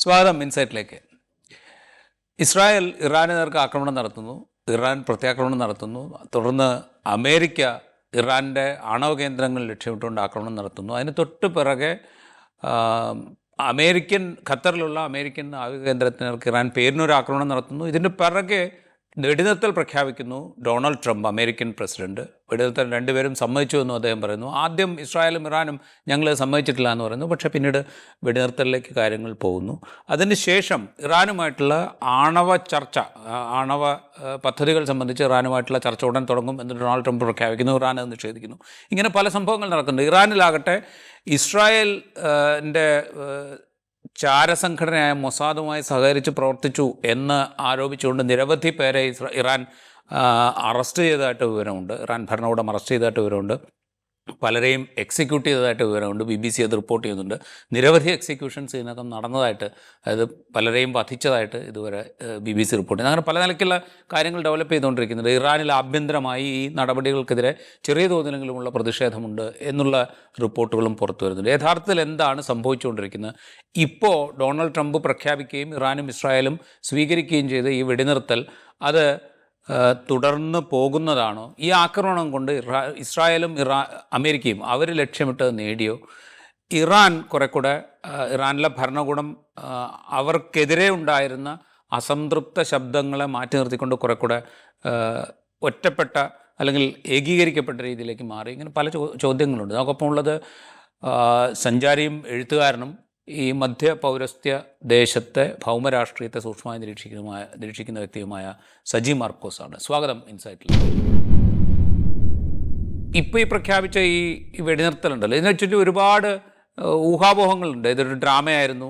സ്വാഗതം ഇൻസൈറ്റിലേക്ക്. ഇസ്രായേൽ ഇറാന് നേർക്ക് ആക്രമണം നടത്തുന്നു, ഇറാൻ പ്രത്യാക്രമണം നടത്തുന്നു. തുടർന്ന് അമേരിക്ക ഇറാൻ്റെ ആണവ കേന്ദ്രങ്ങൾ ലക്ഷ്യമിട്ടുകൊണ്ട് ആക്രമണം നടത്തുന്നു. അതിന് തൊട്ട് പിറകെ ഖത്തറിലുള്ള അമേരിക്കൻ നാവിക കേന്ദ്രത്തിന് നേർക്ക് ഇറാൻ പേരിനൊരു ആക്രമണം നടത്തുന്നു. ഇതിൻ്റെ പിറകെ വെടിനിർത്തൽ പ്രഖ്യാപിക്കുന്നു ഡൊണാൾഡ് ട്രംപ്, അമേരിക്കൻ പ്രസിഡന്റ്. വെടിനിർത്തൽ രണ്ടുപേരും സമ്മതിച്ചു എന്നും അദ്ദേഹം പറയുന്നു. ആദ്യം ഇസ്രായേലും ഇറാനും ഞങ്ങൾ സമ്മതിച്ചിട്ടില്ല എന്ന് പറയുന്നു. പക്ഷേ പിന്നീട് വെടിനിർത്തലിലേക്ക് കാര്യങ്ങൾ പോകുന്നു. അതിനുശേഷം ഇറാനുമായിട്ടുള്ള ആണവ പദ്ധതികൾ സംബന്ധിച്ച് ഇറാനുമായിട്ടുള്ള ചർച്ച ഉടൻ തുടങ്ങും എന്ന് ഡൊണാൾഡ് ട്രംപ് പ്രഖ്യാപിക്കുന്നു. ഇറാൻ അത് നിഷേധിക്കുന്നു. ഇങ്ങനെ പല സംഭവങ്ങൾ നടക്കുന്നുണ്ട്. ഇറാനിലാകട്ടെ ഇസ്രായേലിൻ്റെ ചാരസംഘടനയായ മൊസാദുമായി സഹകരിച്ച് പ്രവർത്തിച്ചു എന്ന് ആരോപിച്ചുകൊണ്ട് നിരവധി പേരെ ഇറാൻ അറസ്റ്റ് ചെയ്തതായിട്ട് വിവരമുണ്ട്. ഇറാൻ ഭരണകൂടം അറസ്റ്റ് ചെയ്തതായിട്ട് വിവരമുണ്ട്. പലരെയും എക്സിക്യൂട്ട് ചെയ്തതായിട്ട് വിവരമുണ്ട്. BBC അത് റിപ്പോർട്ട് ചെയ്യുന്നുണ്ട്. നിരവധി എക്സിക്യൂഷൻസ് ഇതിനകം നടന്നതായിട്ട്, അതായത് പലരെയും വധിച്ചതായിട്ട് ഇതുവരെ BBC റിപ്പോർട്ട് ചെയ്യുന്നു. അങ്ങനെ പല നിലയ്ക്കുള്ള കാര്യങ്ങൾ ഡെവലപ്പ് ചെയ്തുകൊണ്ടിരിക്കുന്നുണ്ട്. ഇറാനിൽ ആഭ്യന്തരമായി ഈ നടപടികൾക്കെതിരെ ചെറിയ തോതിലെങ്കിലുമുള്ള പ്രതിഷേധമുണ്ട് എന്നുള്ള റിപ്പോർട്ടുകളും പുറത്തു വരുന്നുണ്ട്. യഥാർത്ഥത്തിൽ എന്താണ് സംഭവിച്ചുകൊണ്ടിരിക്കുന്നത്? ഇപ്പോൾ ഡൊണാൾഡ് ട്രംപ് പ്രഖ്യാപിക്കുകയും ഇറാനും ഇസ്രായേലും സ്വീകരിക്കുകയും ചെയ്ത ഈ വെടിനിർത്തൽ അത് തുടർന്ന് പോകുന്നതാണോ? ഈ ആക്രമണം കൊണ്ട് ഇസ്രായേലും അമേരിക്കയും അവർ ലക്ഷ്യമിട്ടത് നേടിയോ? ഇറാൻ കുറെ കൂടെ ഇറാനിലെ ഭരണകൂടം അവർക്കെതിരെ ഉണ്ടായിരുന്ന അസംതൃപ്ത ശബ്ദങ്ങളെ മാറ്റി നിർത്തിക്കൊണ്ട് കുറെ കൂടെ ഒറ്റപ്പെട്ട അല്ലെങ്കിൽ ഏകീകരിക്കപ്പെട്ട രീതിയിലേക്ക് മാറി. ഇങ്ങനെ പല ചോദ്യങ്ങളുണ്ട്. നമുക്കൊപ്പം ഉള്ളത് സഞ്ചാരിയും എഴുത്തുകാരനും ഈ മധ്യ പൗരസ്ത്യ ദേശത്തെ ഭൗമരാഷ്ട്രീയത്തെ സൂക്ഷ്മമായി നിരീക്ഷിക്കുന്ന വ്യക്തിയുമായ സജി മാർക്കോസാണ്. സ്വാഗതം ഇൻസൈറ്റിൽ. ഇപ്പോൾ ഈ പ്രഖ്യാപിച്ച ഈ വെടിനിർത്തലുണ്ടല്ലോ, ഇതിനെ ചുറ്റി ഒരുപാട് ഊഹാപോഹങ്ങളുണ്ട്. ഇതൊരു ഡ്രാമയായിരുന്നു,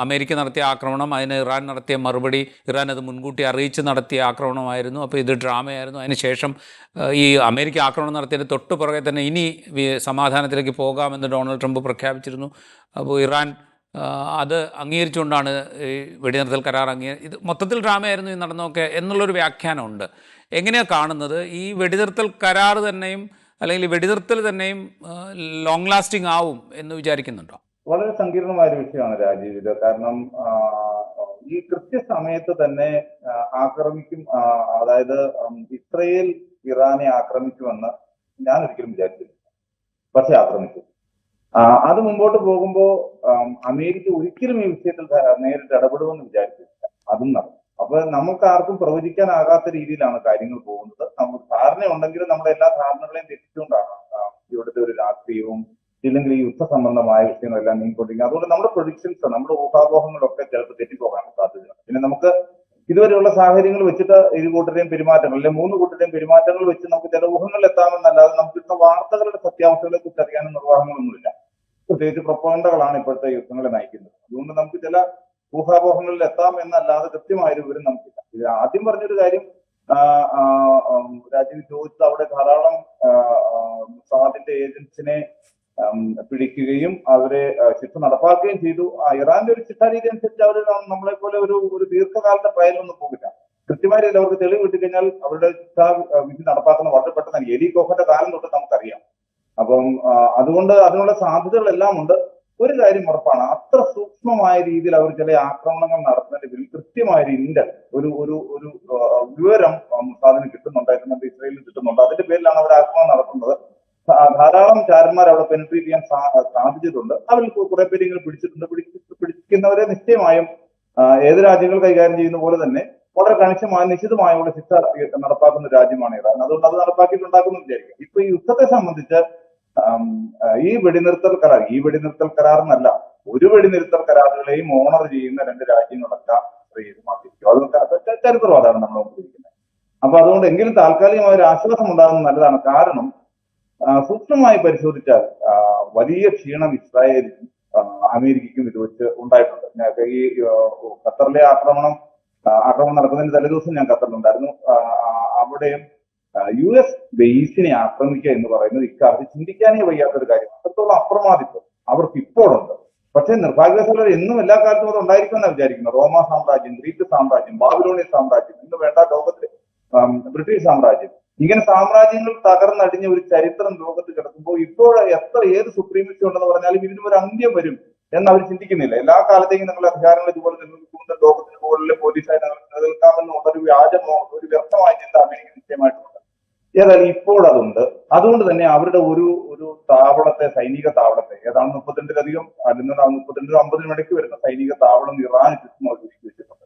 അമേരിക്ക നടത്തിയ ആക്രമണം, അതിന് ഇറാൻ നടത്തിയ മറുപടി, ഇറാൻ അത് മുൻകൂട്ടി അറിയിച്ച് നടത്തിയ ആക്രമണമായിരുന്നു, അപ്പോൾ ഇത് ഡ്രാമയായിരുന്നു. അതിനുശേഷം ഈ അമേരിക്ക ആക്രമണം നടത്തിയതിന് തൊട്ട് പുറകെ തന്നെ ഇനി സമാധാനത്തിലേക്ക് പോകാമെന്ന് ഡൊണാൾഡ് ട്രംപ് പ്രഖ്യാപിച്ചിരുന്നു. അപ്പോൾ ഇറാൻ അത് അംഗീകരിച്ചുകൊണ്ടാണ് ഈ വെടിനിർത്തൽ കരാർ ഇത് മൊത്തത്തിൽ ഡ്രാമയായിരുന്നു ഈ നടന്നൊക്കെ എന്നുള്ളൊരു വ്യാഖ്യാനമുണ്ട്. എങ്ങനെയാണ് കാണുന്നത്? ഈ വെടിനിർത്തൽ കരാർ തന്നെയും അല്ലെങ്കിൽ വെടിനിർത്തൽ തന്നെയും ലോങ് ലാസ്റ്റിംഗ് ആവും എന്ന് വിചാരിക്കുന്നുണ്ടോ? വളരെ സങ്കീർണമായ ഒരു വിഷയമാണ് രാജീവ് ഇത്. കാരണം ഈ കൃത്യസമയത്ത് തന്നെ ആക്രമിക്കും, അതായത് ഇസ്രയേൽ ഇറാനെ ആക്രമിക്കുമെന്ന് ഞാൻ ഒരിക്കലും വിചാരിച്ചില്ല. പക്ഷെ ആക്രമിച്ചു. അത് മുമ്പോട്ട് പോകുമ്പോൾ അമേരിക്ക ഒരിക്കലും ഈ വിഷയത്തിൽ നേരിട്ട് ഇടപെടുമെന്ന് വിചാരിച്ചില്ല. അതും നടന്നു. അപ്പൊ നമുക്ക് ആർക്കും പ്രവചിക്കാനാകാത്ത രീതിയിലാണ് കാര്യങ്ങൾ പോകുന്നത്. നമുക്ക് ധാരണ ഉണ്ടെങ്കിലും നമ്മുടെ എല്ലാ ധാരണകളെയും തെറ്റിച്ചുകൊണ്ടാണ് ഇവിടുത്തെ ഒരു രാഷ്ട്രീയവും ഇല്ലെങ്കിൽ ഈ യുദ്ധ സംബന്ധമായ വിഷയങ്ങളെല്ലാം നീങ്ങിക്കൊണ്ടിരിക്കുന്നത്. അതുകൊണ്ട് നമ്മുടെ പ്രൊഡിക്ഷൻസ്, നമ്മുടെ ഊഹാപോഹങ്ങളൊക്കെ ചിലപ്പോൾ തെറ്റിപ്പോകാൻ സാധ്യതയുണ്ട്. പിന്നെ നമുക്ക് ഇതുവരെയുള്ള സാഹചര്യങ്ങൾ വെച്ചിട്ട് ഇരു കൂട്ടരുടെയും പെരുമാറ്റങ്ങൾ, അല്ലെങ്കിൽ മൂന്ന് കൂട്ടരുടെയും പെരുമാറ്റങ്ങൾ വെച്ച് നമുക്ക് ചില ഊഹങ്ങളിൽ എത്താമെന്നല്ലാതെ നമുക്ക് കിട്ടുന്ന വാർത്തകളുടെ സത്യാവസ്ഥകളെ കുറിച്ച് അറിയാനും നിർവാഹങ്ങളൊന്നുമില്ല. പ്രത്യേകിച്ച് പ്രൊപ്പഗണ്ടകളാണ് ഇപ്പോഴത്തെ യുദ്ധങ്ങളെ നയിക്കുന്നത്. അതുകൊണ്ട് നമുക്ക് ചില ഊഹാപോഹങ്ങളിൽ എത്താം എന്നല്ലാതെ കൃത്യമായൊരു വിവരം നമുക്കില്ല. ഇത് ആദ്യം പറഞ്ഞൊരു കാര്യം രാജീവ് ചോദിച്ചത്, അവിടെ ധാരാളം മൊസാദിന്റെ ഏജൻസിനെ പിടിക്കുകയും അവരെ ശിക്ഷ നടപ്പാക്കുകയും ചെയ്തു. ഇറാന്റെ ഒരു ശിക്ഷാ രീതി അനുസരിച്ച് അവർ നമ്മളെ പോലെ ഒരു ദീർഘകാലത്തെ ട്രയലൊന്നും പോകില്ല. കൃത്യമായ രീതിയിൽ അവർക്ക് തെളിവ് കിട്ടിക്കഴിഞ്ഞാൽ അവരുടെ ശിക്ഷാ വിധി നടപ്പാക്കുന്ന വളരെ പെട്ടെന്ന് എലി കോഫന്റെ കാലം തൊട്ട് നമുക്കറിയാം. അപ്പം അതുകൊണ്ട് അതിനുള്ള സാധ്യതകളെല്ലാം ഉണ്ട്. ഒരു കാര്യം ഉറപ്പാണ്, അത്ര സൂക്ഷ്മമായ രീതിയിൽ അവർ ചില ആക്രമണങ്ങൾ നടത്തുന്നതിന്റെ പേരിൽ കൃത്യമായ ഒരു ഒരു വിവരം അതിന് കിട്ടുന്നുണ്ടായിരുന്നുണ്ട്, ഇസ്രയേലിന് കിട്ടുന്നുണ്ട്. അതിന്റെ പേരിലാണ് അവർ ആക്രമണം നടത്തുന്നത്. ധാരാളം ചാരന്മാർ അവിടെ പെനിട്രേറ്റ് ചെയ്യാൻ സാധിച്ചിട്ടുണ്ട്. അവരിൽ കുറെ പേര് ഇങ്ങനെ പിടിച്ചിട്ടുണ്ട്. പിടിക്കുന്നവരെ നിശ്ചയമായും ഏത് രാജ്യങ്ങൾ കൈകാര്യം ചെയ്യുന്ന പോലെ തന്നെ വളരെ കണിശമായ നിശ്ചിതമായുള്ള ശിക്ഷ നടപ്പാക്കുന്ന രാജ്യമാണ് ഇറാൻ. അതുകൊണ്ട് അത് നടപ്പാക്കിയിട്ടുണ്ടാക്കുന്നു വിചാരിക്കും. ഇപ്പൊ ഈ യുദ്ധത്തെ സംബന്ധിച്ച് ഈ വെടിനിർത്തൽ കരാർ എന്നല്ല, ഒരു വെടിനിർത്തൽ കരാറുകളെയും ഓണർ ചെയ്യുന്ന രണ്ട് രാജ്യങ്ങളൊക്കെ മാറ്റിയിരിക്കും. അതൊക്കെ ചരിത്രവാദമാണ് നമ്മൾ നോക്കിയിരിക്കുന്നത്. അപ്പൊ അതുകൊണ്ട് എങ്കിലും താൽക്കാലികമായ ഒരു ആശ്വാസം ഉണ്ടാകുന്നത് നല്ലതാണ്. കാരണം സൂക്ഷ്മമായി പരിശോധിച്ചാൽ വലിയ ക്ഷീണം ഇസ്രായേലിനും അമേരിക്കയ്ക്കും ഇത് വെച്ച് ഉണ്ടായിട്ടുണ്ട്. ഈ ഖത്തറിലെ ആക്രമണം നടക്കുന്നതിന് തലേദിവസം ഞാൻ ഖത്തറിലുണ്ടായിരുന്നു. അവിടെയും US ബേസിനെ ആക്രമിക്കുക എന്ന് പറയുന്നത് ഇക്കാലത്ത് ചിന്തിക്കാനേ വയ്യാത്തൊരു കാര്യം. അത്രത്തോളം അപ്രമാദിത്വം അവർക്ക് ഇപ്പോഴുണ്ട്. പക്ഷെ നിർഭാഗ്യവശാൽ എന്നും എല്ലാ കാലത്തും അത് ഉണ്ടായിരിക്കുമെന്നാണ് വിചാരിക്കുന്നത്. റോമ സാമ്രാജ്യം, ഗ്രീക്ക് സാമ്രാജ്യം, ബാബിലോണിയൻ സാമ്രാജ്യം, ഇന്ന് വേണ്ട ലോകത്തിലെ ബ്രിട്ടീഷ് സാമ്രാജ്യം, ഇങ്ങനെ സാമ്രാജ്യങ്ങൾ തകർന്നടിഞ്ഞ ഒരു ചരിത്രം ലോകത്ത് കിടക്കുമ്പോൾ ഇപ്പോൾ ഏത് സുപ്രീമസി ഉണ്ടെന്ന് പറഞ്ഞാലും ഇതിനും ഒരു അന്ത്യം വരും എന്ന് അവർ ചിന്തിക്കുന്നില്ല. എല്ലാ കാലത്തേക്കും നിങ്ങൾ അധികാരങ്ങൾ ഇതുപോലെ നിലനിൽക്കുന്ന ലോകത്തിന് മുകളിൽ പോലീസായി നിലനിൽക്കാമെന്നുള്ള ഒരു വ്യാജമോ ഒരു വ്യക്തമായ ചിന്ത അമേരിക്ക നിശ്ചയമായിട്ടുണ്ട്. ഏതായാലും ഇപ്പോൾ അതുണ്ട്. അതുകൊണ്ട് തന്നെ അവരുടെ ഒരു താവളത്തെ, സൈനിക താവളത്തെ, ഏതാണ്ട് 32-ലധികം അല്ലെങ്കിൽ 32 50 ഇടയ്ക്ക് വരുന്ന സൈനിക താവളം ഇറാൻ ചുറ്റും അവർ ഒരുക്കി വെച്ചിട്ടുണ്ട്.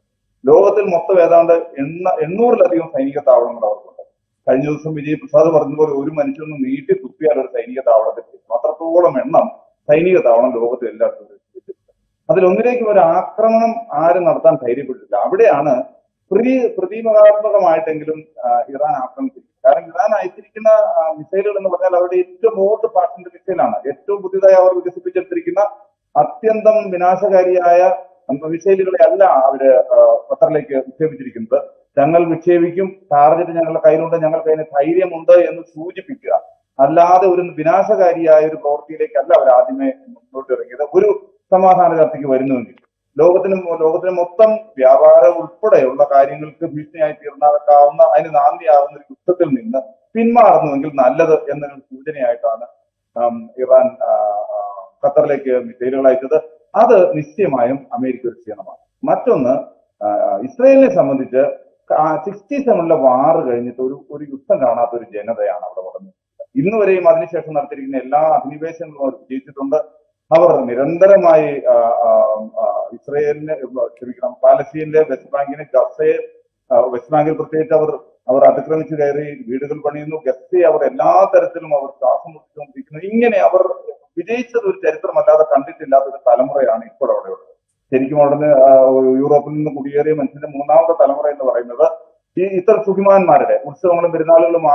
ലോകത്തിൽ മൊത്തം ഏതാണ്ട് 800-ലധികം സൈനിക താവളങ്ങൾ അവർക്കുണ്ട്. കഴിഞ്ഞ ദിവസം വിജയ് പ്രസാദ് പറഞ്ഞതുപോലെ ഒരു മനുഷ്യനൊന്ന് നീട്ടി തുപ്പിയാൽ ഒരു സൈനിക താവളത്തിൽ അത്രത്തോളം എണ്ണം സൈനിക താവളം ലോകത്തിൽ എല്ലായിടത്തും വെച്ചിട്ടുണ്ട്. അതിലൊന്നിലേക്കും ഒരു ആക്രമണം ആരും നടത്താൻ ധൈര്യപ്പെട്ടില്ല. അവിടെയാണ് പ്രതീകാത്മകമായിട്ടെങ്കിലും ഇറാൻ ആക്രമിച്ചിരിക്കുന്നത്. കാരണം ഇറാൻ അയച്ചിരിക്കുന്ന മിസൈലുകൾ എന്ന് പറഞ്ഞാൽ അവരുടെ ഏറ്റവും ഓൾഡ് പാർട്ടിന്റെ മിസൈലാണ്. ഏറ്റവും പുതിയതായി അവർ വികസിപ്പിച്ചെടുത്തിരിക്കുന്ന അത്യന്തം വിനാശകാരിയായ മിസൈലുകളെ അല്ല അവര് ഖത്തറിലേക്ക് വിക്ഷേപിച്ചിരിക്കുന്നത്. ഞങ്ങൾ വിക്ഷേപിക്കും, ടാർഗറ്റ് ഞങ്ങളുടെ കയ്യിലുണ്ട്, ഞങ്ങൾക്ക് അതിന് ധൈര്യമുണ്ട് എന്ന് സൂചിപ്പിക്കുക, അല്ലാതെ ഒരു വിനാശകാരിയായ ഒരു പ്രവൃത്തിയിലേക്കല്ല അവർ ആദ്യമേ മുന്നോട്ട് ഇറങ്ങിയത്. ഒരു സമാധാന ചർച്ചയ്ക്ക് വരുന്നുവെങ്കിൽ ലോകത്തിന് മൊത്തം വ്യാപാരം ഉൾപ്പെടെയുള്ള കാര്യങ്ങൾക്ക് ഭീഷണിയായി തീർന്നാക്കാവുന്ന, അതിന് നാന്ദിയാവുന്ന ഒരു യുദ്ധത്തിൽ നിന്ന് പിന്മാറുന്നുവെങ്കിൽ നല്ലത് എന്നൊരു സൂചനയായിട്ടാണ് ഇറാൻ ഖത്തറിലേക്ക് മിസൈലുകൾ അയച്ചത്. അത് നിശ്ചയമായും അമേരിക്ക ഒരു ക്ഷീണമാണ്. മറ്റൊന്ന്, ഇസ്രയേലിനെ സംബന്ധിച്ച് 67-ലെ വാറ് കഴിഞ്ഞിട്ട് ഒരു യുദ്ധം കാണാത്ത ഒരു ജനതയാണ് അവിടെ വളർന്നത്. ഇന്ന് വരെയും അതിനുശേഷം നടത്തിയിരിക്കുന്ന എല്ലാ അധിനിവേശങ്ങളും അവർ വിജയിച്ചിട്ടുണ്ട്. അവർ നിരന്തരമായി ഇസ്രയേലിനെ പാലസ്തീനിലെ വെസ്റ്റ് ബാങ്കിനെ, ഗസയെ, വെസ്റ്റ് ബാങ്കിൽ പ്രത്യേകിച്ച് അവർ അതിക്രമിച്ചു കയറി വീടുകൾ പണിയുന്നു. ഗസയെ അവർ എല്ലാ തരത്തിലും അവർ ശ്വാസം മുട്ടിച്ചുകൊണ്ടിരിക്കുന്നു. ഇങ്ങനെ അവർ വിജയിച്ചത് ഒരു ചരിത്രമല്ലാതെ കണ്ടിട്ടില്ലാത്ത ഒരു തലമുറയാണ് ഇപ്പോൾ അവിടെയുള്ളത്. ശരിക്കും അവിടുന്ന് യൂറോപ്പിൽ നിന്ന് കുടിയേറിയ മനുഷ്യന്റെ 3ാമത്തെ തലമുറ എന്ന് പറയുന്നത് ഈ ഇത്ര സുഖിമാന്മാരുടെ ഉത്സവങ്ങളും പെരുന്നാളുകളും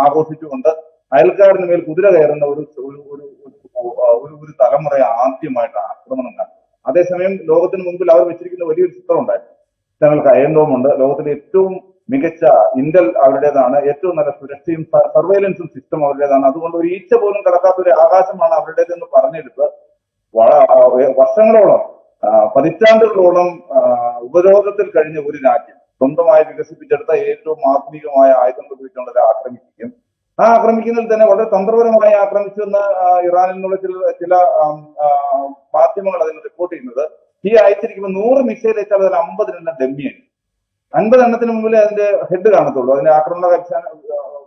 ആഘോഷിച്ചുകൊണ്ട് അയൽക്കാരന് മേൽ കുതിര കയറുന്ന ഒരു തലമുറയെ ആദ്യമായിട്ടാണ് ആക്രമണം കാണുന്നത്. അതേസമയം ലോകത്തിന് മുമ്പിൽ അവർ വെച്ചിരിക്കുന്ന വലിയൊരു ചിത്രം ഉണ്ടായിരുന്നു. ഞങ്ങൾക്ക് അയൻഡോമുണ്ട്, ലോകത്തിലെ ഏറ്റവും മികച്ച ഇന്റൽ അവരുടേതാണ്, ഏറ്റവും നല്ല സുരക്ഷയും സർവൈലൻസും സിസ്റ്റം അവരുടേതാണ്, അതുകൊണ്ട് ഒരു ഈച്ച പോലും കടക്കാത്ത ഒരു ആകാശമാണ് അവരുടേതെന്ന് പറഞ്ഞെടുത്ത് വർഷങ്ങളോളം, പതിറ്റാണ്ടുകളോളം ഉപരോധത്തിൽ കഴിഞ്ഞ ഒരു രാജ്യം സ്വന്തമായി വികസിപ്പിച്ചെടുത്ത ഏറ്റവും ആധുനികമായ ആയുധങ്ങൾ ഉപയോഗിച്ചുകൊണ്ട് ആക്രമിക്കുകയും ആ ആക്രമിക്കുന്നതിൽ തന്നെ വളരെ തന്ത്രപരമായി ആക്രമിച്ചെന്ന് ഇറാനിൽ നിന്നുള്ള ചില മാധ്യമങ്ങൾ അതിന് റിപ്പോർട്ട് ചെയ്യുന്നത്, ഈ അയച്ചിരിക്കുമ്പോൾ 100 മിസൈൽ അയച്ചാൽ അതിൽ 50 എണ്ണം ഡെമ്മിയാണ്. 50 എണ്ണത്തിന് മുമ്പിൽ അതിന്റെ ഹെഡ് കാണത്തുള്ളൂ. അതിന്റെ ആക്രമണ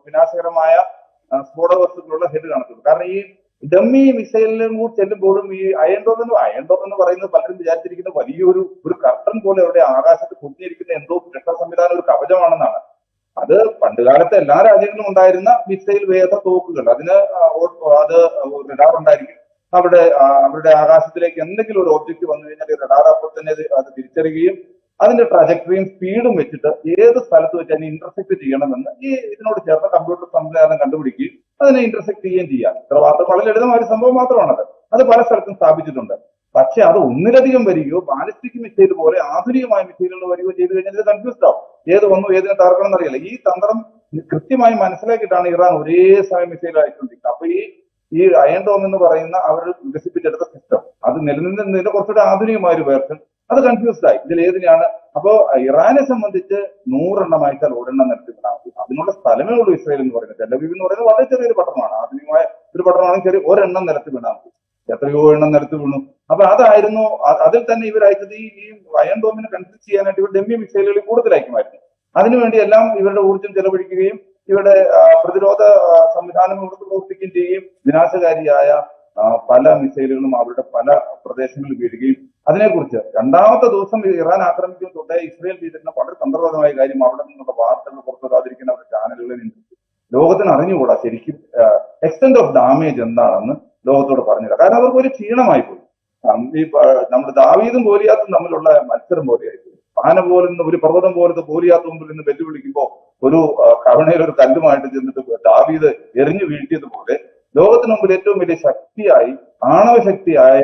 വിനാശകരമായ സ്ഫോടക വസ്തുക്കളുള്ള ഹെഡ് കാണത്തുള്ളൂ. കാരണം ഈ ഡമ്മി മിസൈലിലും കൂടി ചെല്ലുമ്പോഴും ഈ അയൺഡോം എന്ന് പറയുന്നത് പലരും വിചാരിച്ചിരിക്കുന്ന വലിയൊരു കർട്ടൻ പോലെ അവിടെ ആകാശത്ത് പൊതിഞ്ഞിരിക്കുന്ന എന്തോ രക്ഷാ സംവിധാനം, ഒരു കവചമാണെന്നാണ്. അത് പണ്ടുകാലത്ത് എല്ലാ രാജ്യങ്ങളിലും ഉണ്ടായിരുന്ന മിസൈൽ വേധ തോക്കുകൾ, അത് റഡാർ ഉണ്ടായിരിക്കും. അവരുടെ ആകാശത്തിലേക്ക് എന്തെങ്കിലും ഒരു ഒബ്ജക്റ്റ് വന്നു കഴിഞ്ഞാൽ റഡാർ അപ്പോൾ തന്നെ അത് തിരിച്ചറിയുകയും അതിന്റെ ട്രജക്ടറിയും സ്പീഡും വെച്ചിട്ട് ഏത് സ്ഥലത്ത് വെച്ച് അതിനെ ഇന്റർസെക്ട് ചെയ്യണമെന്ന് ഇതിനോട് ചേർന്ന കമ്പ്യൂട്ടർ സംവിധാനം കണ്ടുപിടിക്കുകയും അതിനെ ഇന്റർസെക്ട് ചെയ്യുകയും ചെയ്യാം. ഇത്ര മാത്രം വളരെ ലളിതമായ ഒരു സംഭവം മാത്രമാണത്. അത് പല സ്ഥലത്തും സ്ഥാപിച്ചിട്ടുണ്ട്. പക്ഷെ അത് ഒന്നിലധികം വരികയോ ബാലിസ്റ്റിക് മിസൈൽ പോലെ ആധുനികമായ മിസൈലുകൾ വരികയോ ചെയ്തു കഴിഞ്ഞാൽ ഇത് കൺഫ്യൂസ്ഡ് ആവും. ഏത് വന്നു ഏതിനെ തകർക്കണം എന്നറിയില്ല. ഈ തന്ത്രം കൃത്യമായി മനസ്സിലാക്കിയിട്ടാണ് ഇറാൻ ഒരേ സമയം മിസൈൽ അയച്ചുകൊണ്ടിരിക്കുന്നത്. അപ്പൊ ഈ അയൺ ഡോം എന്ന് പറയുന്ന അവർ വികസിപ്പിച്ചെടുത്ത സിസ്റ്റം, അത് നിലനിന്നതിന്റെ കുറച്ചുകൂടെ ആധുനികമായ ഒരു വേർഷൻ, അത് കൺഫ്യൂസ്ഡ് ആയി. ഇതിൽ ഏതിനാണ്? അപ്പോ ഇറാനെ സംബന്ധിച്ച് 100 എണ്ണം അയച്ചാൽ 1 എണ്ണം നിരത്തിവിടാം. അതിനുള്ള സ്ഥലമേ ഉള്ളൂ ഇസ്രയേൽ എന്ന് പറയുന്നത്. ടെലവീവ് എന്ന് പറയുന്നത് വളരെ ചെറിയൊരു പട്ടണമാണ്, ആധുനികമായ ഒരു പട്ടണമാണെങ്കിൽ ചെറിയ 1 എണ്ണം നിരത്തി വിടാൻ മതി. എത്രയോ എണ്ണം നിരത്തി വീണു. അപ്പൊ അതായിരുന്നു അതിൽ തന്നെ ഇവർ അയച്ചത്. ഈ അയൺ ഡോമിനെ കൺഫ്യൂസ് ചെയ്യാനായിട്ട് ഇവർ ഡെമ്മി മിസൈലുകൾ കൂടുതൽ അയക്കുമായിരുന്നു. അതിനുവേണ്ടി എല്ലാം ഇവരുടെ ഊർജ്ജം ചെലവഴിക്കുകയും ഇവരുടെ പ്രതിരോധ സംവിധാനം ഇവർക്ക് പ്രവർത്തിക്കുകയും ചെയ്യുകയും വിനാശകാരിയായ പല മിസൈലുകളും അവരുടെ പല പ്രദേശങ്ങളിൽ വീഴുകയും അതിനെക്കുറിച്ച് 2ാമത്തെ ദിവസം ഇറാൻ ആക്രമിക്കും തൊട്ടേ ഇസ്രയേൽ ചെയ്തിരുന്ന വളരെ തന്ത്രപരമായ കാര്യം അവിടെ നിന്നുള്ള വാർത്തകൾ പുറത്തുവരാതിരിക്കുന്ന അവരുടെ ചാനലുകളിൽ ലോകത്തിന് അറിഞ്ഞുകൂടാ ശരിക്കും എക്സ്റ്റെന്റ് ഓഫ് ഡാമേജ് എന്താണെന്ന് ലോകത്തോട് പറഞ്ഞില്ല. കാരണം അവർക്ക് ഒരു ക്ഷീണമായി പോയി. ഈ നമ്മുടെ ദാവീദും ഗോലിയാത്തും തമ്മിലുള്ള മത്സരം പോലെയായി പോയി. ആന പോലുന്ന ഒരു പർവ്വതം പോലത്തെ ഗോലിയാത്ത് മുമ്പിൽ നിന്ന് വെല്ലുവിളിക്കുമ്പോൾ ഒരു കവണയിൽ ഒരു കല്ലുമായിട്ട് ചെന്നിട്ട് ദാവീദ് എറിഞ്ഞു വീഴ്ത്തിയതുപോലെ ലോകത്തിന് മുമ്പിൽ ഏറ്റവും വലിയ ശക്തിയായി, ആണവശക്തിയായ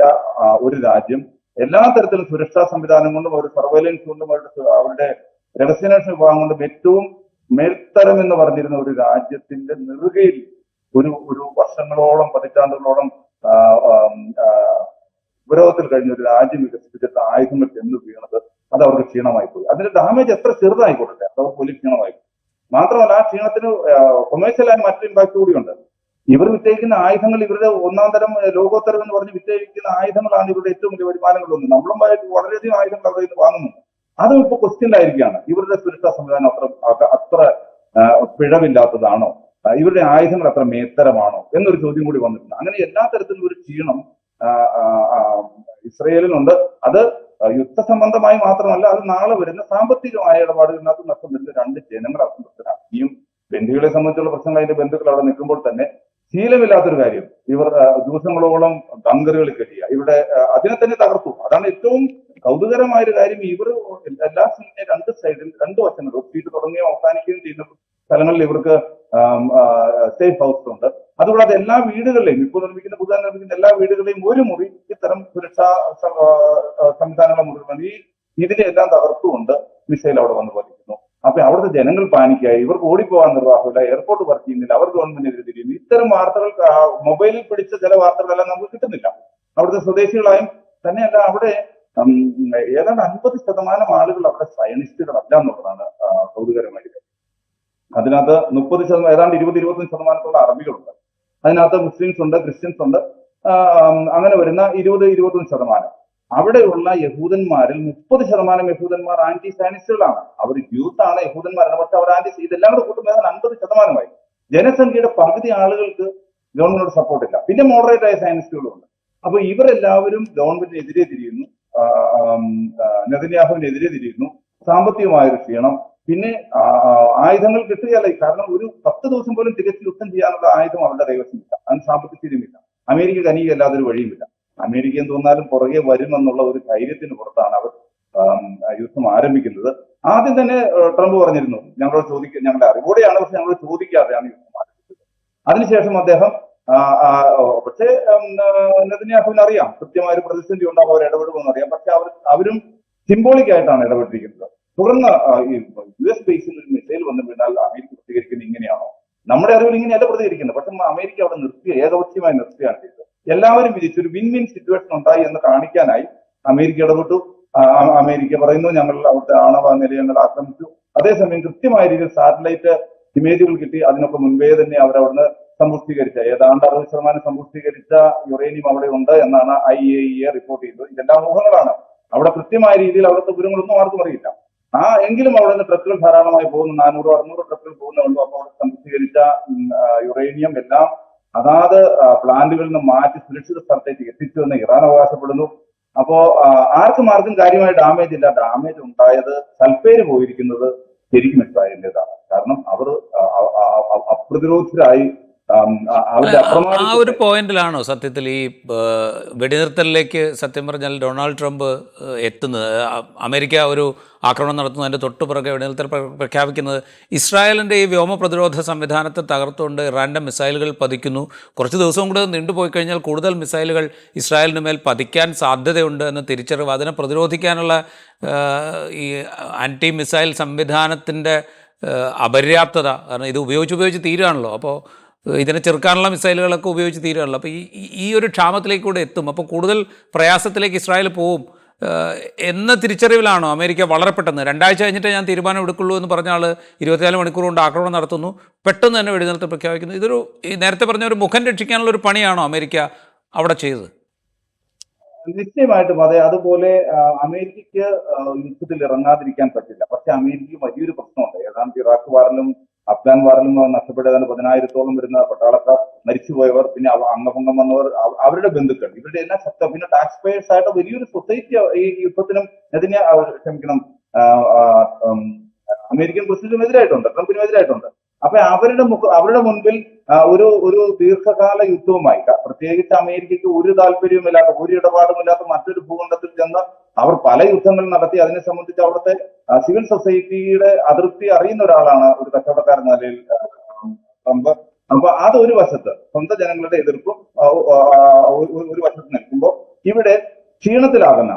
ഒരു രാജ്യം എല്ലാ തരത്തിലും സുരക്ഷാ സംവിധാനം കൊണ്ടും അവരുടെ സർവൈലൻസ് കൊണ്ടും അവരുടെ രഹസ്യാന്വേഷണ വിഭാഗം കൊണ്ടും ഏറ്റവും മേൽത്തരം എന്ന് പറഞ്ഞിരുന്ന ഒരു രാജ്യത്തിന്റെ നെറുകയിൽ ഒരു വർഷങ്ങളോളം പതിറ്റാണ്ടുകളോളം ഉപരോധത്തിൽ കഴിഞ്ഞ ഒരു രാജ്യം വികസിപ്പിച്ചിട്ട് ആയുധങ്ങൾ ചെന്ന് വീണത് അത് അവർക്ക് ക്ഷീണമായി പോയി. അതിന്റെ ഡാമേജ് എത്ര ചെറുതായിക്കോട്ടെ അത് അവർക്ക് വലിയ ക്ഷീണമായി പോയി. മാത്രമല്ല ആ ക്ഷീണത്തിന് കൊമേഴ്സ്യലായ മറ്റൊരു ഇമ്പാക്ട് കൂടിയുണ്ട്. ഇവർ വിറ്റഴിക്കുന്ന ആയുധങ്ങൾ ഇവരുടെ ഒന്നാം തരം ലോകോത്തരം എന്ന് പറഞ്ഞ് വിറ്റഴിക്കുന്ന ആയുധങ്ങളാണ് ഇവരുടെ ഏറ്റവും വലിയ വരുമാനങ്ങളൊന്നും. നമ്മളുമായിട്ട് വളരെയധികം ആയുധങ്ങൾ അവരുടെ നിന്ന് വാങ്ങുന്നു. അതും ഇപ്പൊ ക്വസ്റ്റ്യനിലായിരിക്കുകയാണ്. ഇവരുടെ സുരക്ഷാ സംവിധാനം അത്ര പിഴവില്ലാത്തതാണോ, ഇവരുടെ ആയുധങ്ങൾ അത്ര മേത്തരമാണോ എന്നൊരു ചോദ്യം കൂടി വന്നിട്ടുണ്ട്. അങ്ങനെ എല്ലാ തരത്തിലും ഒരു ക്ഷീണം ഇസ്രയേലിനുണ്ട്. അത് യുദ്ധസംബന്ധമായി മാത്രമല്ല, അത് നാളെ വരുന്ന സാമ്പത്തികമായ ഇടപാടുകളിനകത്ത് നഷ്ടം വരുന്ന രണ്ട് ജനങ്ങൾ അസംതൃപ്തരാണ്. ഇനിയും ബന്ധുക്കളെ സംബന്ധിച്ചുള്ള പ്രശ്നങ്ങൾ അതിന്റെ ബന്ധുക്കൾ അവിടെ നിൽക്കുമ്പോൾ തന്നെ ശീലമില്ലാത്തൊരു കാര്യം, ഇവർ ദിവസങ്ങളോളം ബങ്കറുകളിൽ കഴിയുക, ഇവിടെ അതിനെ തന്നെ തകർത്തു. അതാണ് ഏറ്റവും കൗതുകരമായ ഒരു കാര്യം. ഇവർ എല്ലാ രണ്ട് സൈഡിൽ രണ്ട് വശങ്ങൾ ഒപ്പിയിട്ട് തുടങ്ങുകയും അവസാനിക്കുകയും ചെയ്യുന്ന സ്ഥലങ്ങളിൽ ഇവർക്ക് സേഫ് ഹൗസ് ഉണ്ട്. അതുകൂടാതെ എല്ലാ വീടുകളിലെയും ഇപ്പോൾ പുതുതായി നിർമ്മിക്കുന്ന എല്ലാ വീടുകളെയും ഒരു മുറി ഇത്തരം സുരക്ഷാ സംവിധാനങ്ങളുടെ മുറികളുണ്ട്. ഇതിനെ എല്ലാം തകർത്തുകൊണ്ട് മിസൈൽ അവിടെ വന്ന് പതിക്കുന്നു. അപ്പൊ അവിടുത്തെ ജനങ്ങൾ പാനിക്കായി, ഇവർക്ക് ഓടിപ്പോകാൻ നിർവാഹമില്ല, എയർപോർട്ട് വർക്ക് ചെയ്യുന്നില്ല, അവർ ഗവൺമെന്റിനെതിരെ തിരിയുന്നു. ഇത്തരം വാർത്തകൾ മൊബൈലിൽ പിടിച്ച ചില വാർത്തകളെല്ലാം നമുക്ക് കിട്ടുന്നില്ല. അവിടുത്തെ സ്വദേശികളായും തന്നെയല്ല, അവിടെ ഏതാണ്ട് 50% ആളുകൾ അവിടെ സയനിസ്റ്റുകളല്ല എന്നുള്ളതാണ് കൗതുകരമായിട്ട്. അതിനകത്ത് 30%, ഏതാണ്ട് 20-25% അറബികളുണ്ട്. അതിനകത്ത് മുസ്ലിംസ് ഉണ്ട്, ക്രിസ്ത്യൻസ് ഉണ്ട്. അങ്ങനെ വരുന്ന 20-25%. അവിടെയുള്ള യഹൂദന്മാരിൽ 30% യഹൂദന്മാർ ആന്റി സയനിസ്റ്റുകളാണ്. അവർ യൂത്ത് ആണ്, യഹൂദന്മാരാണ്, പക്ഷെ അവർ ഇതെല്ലാം കൂടെ കൂട്ടുമ്പോൾ 50%. ജനസംഖ്യയുടെ പകുതി ആളുകൾക്ക് ഗവൺമെന്റിനോട് സപ്പോർട്ടില്ല. പിന്നെ മോഡറേറ്റ് ആയ സയനിസ്റ്റുകളുണ്ട്. അപ്പൊ ഇവരെല്ലാവരും ഗവൺമെന്റിനെതിരെ തിരിയുന്നു, നെതന്യാഹുവിനെതിരെ തിരിയുന്നു. സാമ്പത്തികമായൊരു ക്ഷീണം, പിന്നെ ആയുധങ്ങൾ കിട്ടുകയല്ല. കാരണം ഒരു 10 ദിവസം പോലും തികച്ച് യുദ്ധം ചെയ്യാനുള്ള ആയുധം അവരുടെ കൈവശമില്ല, അതിന് സാമ്പത്തിക സ്ഥിതിയുമില്ല. അമേരിക്ക കനികയല്ലാതെ ഒരു വഴിയുമില്ല. അമേരിക്ക എന്ന് തോന്നാലും പുറകെ വരുമെന്നുള്ള ഒരു ധൈര്യത്തിന് പുറത്താണ് അവർ യുദ്ധം ആരംഭിക്കുന്നത്. ആദ്യം തന്നെ ട്രംപ് പറഞ്ഞിരുന്നു, ഞങ്ങളുടെ അറിവോടെയാണ്, പക്ഷെ ഞങ്ങൾ ചോദിക്കാതെയാണ് യുദ്ധം ആരംഭിച്ചത്. അതിനുശേഷം അദ്ദേഹം പക്ഷേ നെതന്യാഹുവിന് അറിയാം കൃത്യമായ ഒരു പ്രതിസന്ധി ഉണ്ടാകും, അവർ ഇടപെടുമെന്ന് അറിയാം. പക്ഷെ അവരും സിംബോളിക് ആയിട്ടാണ് ഇടപെട്ടിരിക്കുന്നത്. തുടർന്ന് ഈ US ബേസിൽ ഒരു മിസൈൽ വന്നു വീണാൽ അമേരിക്ക പ്രതികരിക്കുന്നത് ഇങ്ങനെയാണോ? നമ്മുടെ അറിവിൽ ഇങ്ങനെയല്ല പ്രതികരിക്കുന്നത്. പക്ഷെ അമേരിക്ക അവിടെ ഏകപക്ഷീയമായി നിർത്തുകയാണ് ചെയ്തത്. എല്ലാവരും വിധിച്ചു ഒരു വിൻ വിൻ സിറ്റുവേഷൻ ഉണ്ടായി എന്ന് കാണിക്കാനായി അമേരിക്ക ഇടപെട്ടു. അമേരിക്ക പറയുന്നു ഞങ്ങൾ അവിടുത്തെ ആണവ നിലയങ്ങൾ ആക്രമിച്ചു. അതേസമയം കൃത്യമായ രീതിയിൽ സാറ്റലൈറ്റ് ഇമേജുകൾ കിട്ടി. അതിനൊക്കെ മുൻപേ തന്നെ അവരവിടുന്ന് സമ്പുഷ്ടീകരിച്ച ഏതാണ്ട് 60% സമ്പുഷ്ടീകരിച്ച യുറേനിയം അവിടെ ഉണ്ട് എന്നാണ് IAEA റിപ്പോർട്ട് ചെയ്തത്. ഇതെല്ലാം ഊഹങ്ങളാണ്. അവിടെ കൃത്യമായ രീതിയിൽ അവിടുത്തെ വിവരങ്ങളൊന്നും ആർക്കും അറിയില്ല. എങ്കിലും അവിടെ നിന്ന് ട്രക്കുകൾ ധാരാളമായി പോകുന്നു, 400-600 ട്രക്കുകൾ പോകുന്നുണ്ട്. അപ്പോൾ അവിടെ സമ്പുഷ്ടീകരിച്ച യുറേനിയം എല്ലാം അതാത് പ്ലാന്റുകളിൽ നിന്ന് മാറ്റി സുരക്ഷിത സ്ഥലത്തേക്ക് എത്തിച്ചു എന്ന് ഇറാൻ അവകാശപ്പെടുന്നു. അപ്പോ ആർക്കും കാര്യമായ ഡാമേജ് ഇല്ല. ഡാമേജ് ഉണ്ടായത് സൾഫേര് പോയിരിക്കുന്നത് ശരിക്കും ഇസ്രായേലിൻ്റെതാണ്. കാരണം അവർ അപ്രതിരോധരായി ആ ഒരു പോയിന്റിലാണോ സത്യത്തിൽ ഈ വെടിനിർത്തലിലേക്ക് സത്യം പറഞ്ഞാൽ ഡൊണാൾഡ് ട്രംപ് എത്തുന്നത്? അമേരിക്ക ഒരു ആക്രമണം നടത്തുന്നതിൻ്റെ തൊട്ടു പുറകെ വെടിനിർത്തൽ പ്രഖ്യാപിക്കുന്നത് ഇസ്രായേലിൻ്റെ ഈ വ്യോമ പ്രതിരോധ സംവിധാനത്തെ തകർത്തുകൊണ്ട് ഇറാൻ്റെ മിസൈലുകൾ പതിക്കുന്നു. കുറച്ച് ദിവസം കൂടെ നീണ്ടുപോയി കഴിഞ്ഞാൽ കൂടുതൽ മിസൈലുകൾ ഇസ്രായേലിന് മേൽ പതിക്കാൻ സാധ്യതയുണ്ട് എന്ന തിരിച്ചറിവ്, അതിനെ പ്രതിരോധിക്കാനുള്ള ഈ ആൻറ്റി മിസൈൽ സംവിധാനത്തിൻ്റെ അപര്യാപ്തത, കാരണം ഇത് ഉപയോഗിച്ച് തീരുകയാണല്ലോ. അപ്പോൾ ഇതിനെ ചെറുക്കാനുള്ള മിസൈലുകളൊക്കെ ഉപയോഗിച്ച് തീരുകയാണല്ലോ. അപ്പോൾ ഈ ഒരു ക്ഷാമത്തിലേക്ക് കൂടെ എത്തും. അപ്പോൾ കൂടുതൽ പ്രയാസത്തിലേക്ക് ഇസ്രായേൽ പോവും എന്ന തിരിച്ചറിവിലാണോ അമേരിക്ക വളരെ പെട്ടെന്ന് 2 ആഴ്ച കഴിഞ്ഞിട്ടേ ഞാൻ തീരുമാനം എടുക്കുള്ളൂ എന്ന് പറഞ്ഞ ആൾ 24 മണിക്കൂർ കൊണ്ട് ആക്രമണം നടത്തുന്നു, പെട്ടെന്ന് തന്നെ വെടിനിർത്തൽ പ്രഖ്യാപിക്കുന്നു? ഇതൊരു ഈ നേരത്തെ പറഞ്ഞ ഒരു മുഖം രക്ഷിക്കാനുള്ള ഒരു പണിയാണോ അമേരിക്ക അവിടെ ചെയ്തത്? നിശ്ചയമായിട്ടും അതെ. അതുപോലെ അമേരിക്കയ്ക്ക് യുദ്ധത്തിൽ ഇറങ്ങാതിരിക്കാൻ പറ്റില്ല. പക്ഷെ അമേരിക്കയ്ക്ക് വലിയൊരു പ്രശ്നമുണ്ട്. ഏതാണ്ട് ഇറാഖ് വാറിലും അഫ്ഗാൻ വാറിലും നഷ്ടപ്പെട്ടതാണ് 10,000-ഓളം വരുന്ന പട്ടാളക്കാർ, മരിച്ചുപോയവർ, പിന്നെ അംഗഭംഗം വന്നവർ, അവരുടെ ബന്ധുക്കൾ, ഇവരുടെ എല്ലാം ശക്തി, പിന്നെ ടാക്സ് പേയേഴ്സ് ആയിട്ട് വലിയൊരു സൊസൈറ്റി ഈ യുദ്ധത്തിനും അമേരിക്കൻ പ്രസിഡന്റിനും എതിരായിട്ടുണ്ട്, ട്രംപിനും എതിരായിട്ടുണ്ട്. അപ്പൊ അവരുടെ മുൻപിൽ ഒരു ദീർഘകാല യുദ്ധവുമായി, പ്രത്യേകിച്ച് അമേരിക്കയ്ക്ക് ഒരു താല്പര്യവുമില്ലാത്ത, ഒരു ഇടപാടുമില്ലാത്ത മറ്റൊരു ഭൂഖണ്ഡത്തിൽ ചെന്ന് അവർ പല യുദ്ധങ്ങൾ നടത്തി. അതിനെ സംബന്ധിച്ച് അവിടുത്തെ സിവിൽ സൊസൈറ്റിയുടെ അതൃപ്തി അറിയുന്ന ഒരാളാണ് ഒരു കച്ചവടക്കാരൻ നിലയിൽ ട്രംപ്. അപ്പൊ അതൊരു വശത്ത് സ്വന്തം ജനങ്ങളുടെ എതിർപ്പും ഒരു വശത്ത് നിൽക്കുമ്പോൾ ഇവിടെ ക്ഷീണത്തിലാകുന്ന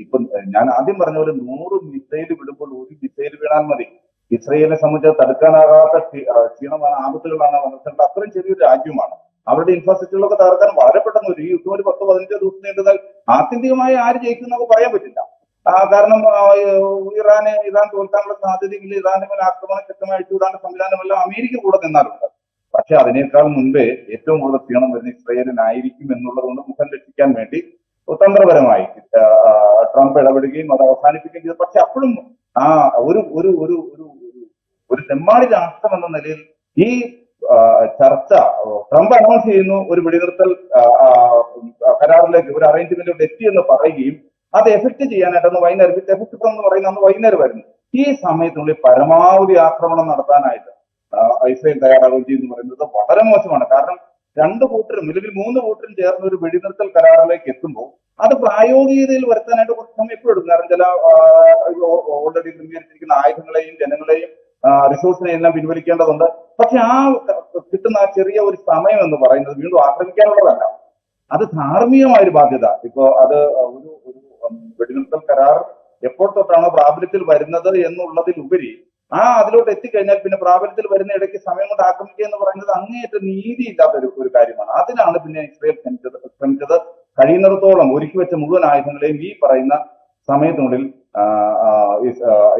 ഇപ്പൊ ഞാൻ ആദ്യം പറഞ്ഞ പോലെ 100 മിസൈൽ വിടുമ്പോൾ ഒരു മിസൈൽ വീണാൽ മതി. ഇസ്രയേലിനെ സംബന്ധിച്ച് തടുക്കാനാകാത്ത ക്ഷീണമാണ്, ആപത്തുകളാണ് വന്നിട്ടുണ്ട്. അത്രയും ചെറിയൊരു രാജ്യമാണ്. അവരുടെ ഇൻഫ്രാസ്ട്രക്ചറിലൊക്കെ തകർക്കാൻ വളരെ പെട്ടെന്ന് ഈ യുദ്ധം ഒരു 10-15 ദിവസം നീണ്ടുന്നാൽ ആത്യന്തികമായി ആര് ജയിക്കുന്നൊക്കെ പറയാൻ പറ്റില്ല. കാരണം ഇറാൻ തോൽക്കാനുള്ള സാധ്യതയെങ്കിൽ ഇറാന്റെ മേൽ ആക്രമണം ശക്തമായി അഴിച്ചുവിടാനുള്ള സംവിധാനമെല്ലാം അമേരിക്ക കൂടെ നിന്നാലുണ്ട്. പക്ഷെ അതിനേക്കാൾ മുൻപേ ഏറ്റവും കൂടുതൽ ക്ഷീണം വരുന്ന ഇസ്രയേലിനായിരിക്കും എന്നുള്ളത് കൊണ്ട് മുഖം രക്ഷിക്കാൻ വേണ്ടി തന്ത്രപരമായി ട്രംപ് ഇടപെടുകയും അത് അവസാനിപ്പിക്കുകയും ചെയ്തു. പക്ഷെ അപ്പോഴും ആ ഒരു ഒരു ഒരു ഒരു ഒരു തെമ്മാടി രാഷ്ട്രം എന്ന നിലയിൽ ഈ ചർച്ച ട്രംപ് അനൗൺസ് ചെയ്യുന്നു, ഒരു വെടിനിർത്തൽ കരാറിലേക്ക്, ഒരു അറേഞ്ച്മെന്റിലോട്ട് എത്തിയെന്ന് പറയുകയും അത് എഫക്ട് ചെയ്യാനായിട്ടൊന്ന് വൈകുന്നേരം വിത്ത് എഫക്ട് എന്ന് പറയുന്ന അന്ന് വൈകുന്നേരം വരുന്നു. ഈ സമയത്തിനുള്ളിൽ പരമാവധി ആക്രമണം നടത്താനായിട്ട് ഇസ്രയേൽ തയ്യാറാവുകയും ചെയ്യുന്നു പറയുന്നത് വളരെ മോശമാണ്. കാരണം രണ്ടു കൂട്ടരും, നിലവിൽ മൂന്ന് കൂട്ടരും ചേർന്ന് ഒരു വെടിനിർത്തൽ കരാറിലേക്ക് എത്തുമ്പോൾ അത് പ്രായോഗികതയിൽ വരുത്താനായിട്ട് കുറച്ച് സമയം എപ്പോഴും എടുക്കും. കാരണം ചില ഓൾറെഡി ക്രമീകരിച്ചിരിക്കുന്ന ആയുധങ്ങളെയും ജനങ്ങളെയും റിസോഴ്സിനെയും എല്ലാം പിൻവലിക്കേണ്ടതുണ്ട്. പക്ഷെ ആ കിട്ടുന്ന ആ ചെറിയ ഒരു സമയം എന്ന് പറയുന്നത് വീണ്ടും ആക്രമിക്കാനുള്ളതല്ല, അത് ധാർമ്മികമായ ഒരു ബാധ്യത. ഇപ്പോ അത് ഒരു വെടിനിർത്തൽ കരാർ എപ്പോൾ തൊട്ടാണോ പ്രാബല്യത്തിൽ വരുന്നത് എന്നുള്ളതിലുപരി അതിലോട്ട് എത്തിക്കഴിഞ്ഞാൽ പിന്നെ പ്രാബല്യത്തിൽ വരുന്ന ഇടയ്ക്ക് സമയം കൊണ്ട് ആക്രമിക്കുക എന്ന് പറയുന്നത് അങ്ങേയറ്റം നീതിയില്ലാത്ത ഒരു കാര്യമാണ്. അതിനാണ് പിന്നെ ഇസ്രയേൽ ശ്രമിച്ചത് കഴിയുന്നിടത്തോളം ഒരുക്കി വെച്ച മുഴുവൻ ആയുധങ്ങളെയും ഈ പറയുന്ന സമയത്തിനുള്ളിൽ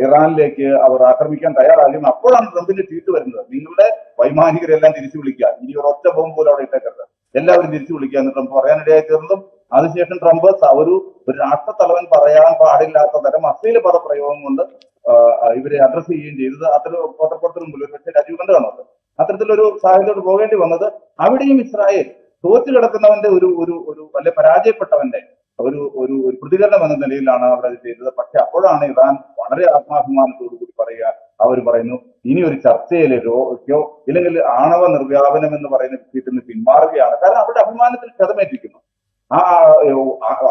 ഇറാനിലേക്ക് അവർ ആക്രമിക്കാൻ തയ്യാറാകും. അപ്പോഴാണ് ട്രംപിന്റെ ട്വീറ്റ് വരുന്നത്, നിങ്ങളുടെ വൈമാനികരെല്ലാം തിരിച്ചു വിളിക്കുക, ഇനി ഒരു ഒറ്റ ബോംബ് പോലും അവിടെ ഇട്ടേക്കരുത്, എല്ലാവരും തിരിച്ചു വിളിക്കുക എന്ന് ട്രംപ് പറയാനിടയായി തീർന്നതും അതിനുശേഷം ട്രംപ് ഒരു രാഷ്ട്രത്തലവൻ പറയാൻ പാടില്ലാത്ത തരം അശ്ലീല പദപ്രയോഗം കൊണ്ട് ഇവരെ അഡ്രസ് ചെയ്യുകയും ചെയ്തത് അത്തരം പത്രപ്പുറത്തിന് മുമ്പിൽ പക്ഷേ രാജീവ് കണ്ടു കാണുന്നത്. അത്തരത്തിലൊരു സാഹചര്യത്തോട് പോകേണ്ടി വന്നത് അവിടെയും ഇസ്രായേൽ തോറ്റു കിടക്കുന്നവന്റെ ഒരു അല്ലെ പരാജയപ്പെട്ടവന്റെ ഒരു ഒരു പ്രതികരണം എന്ന നിലയിലാണ് അവരത് ചെയ്തത്. പക്ഷെ അപ്പോഴാണ് ഇറാൻ വളരെ ആത്മാഭിമാനത്തോടു കൂടി പറയുക, അവർ പറയുന്നു ഇനി ഒരു ചർച്ചയിലേക്കോ ഇല്ലെങ്കിൽ ആണവ നിർവ്യാപനം എന്ന് പറയുന്ന വിഷയത്തിൽ നിന്ന് പിന്മാറുകയാണ്. കാരണം അവരുടെ അഭിമാനത്തിൽ ക്ഷതമേറ്റിരിക്കുന്നു.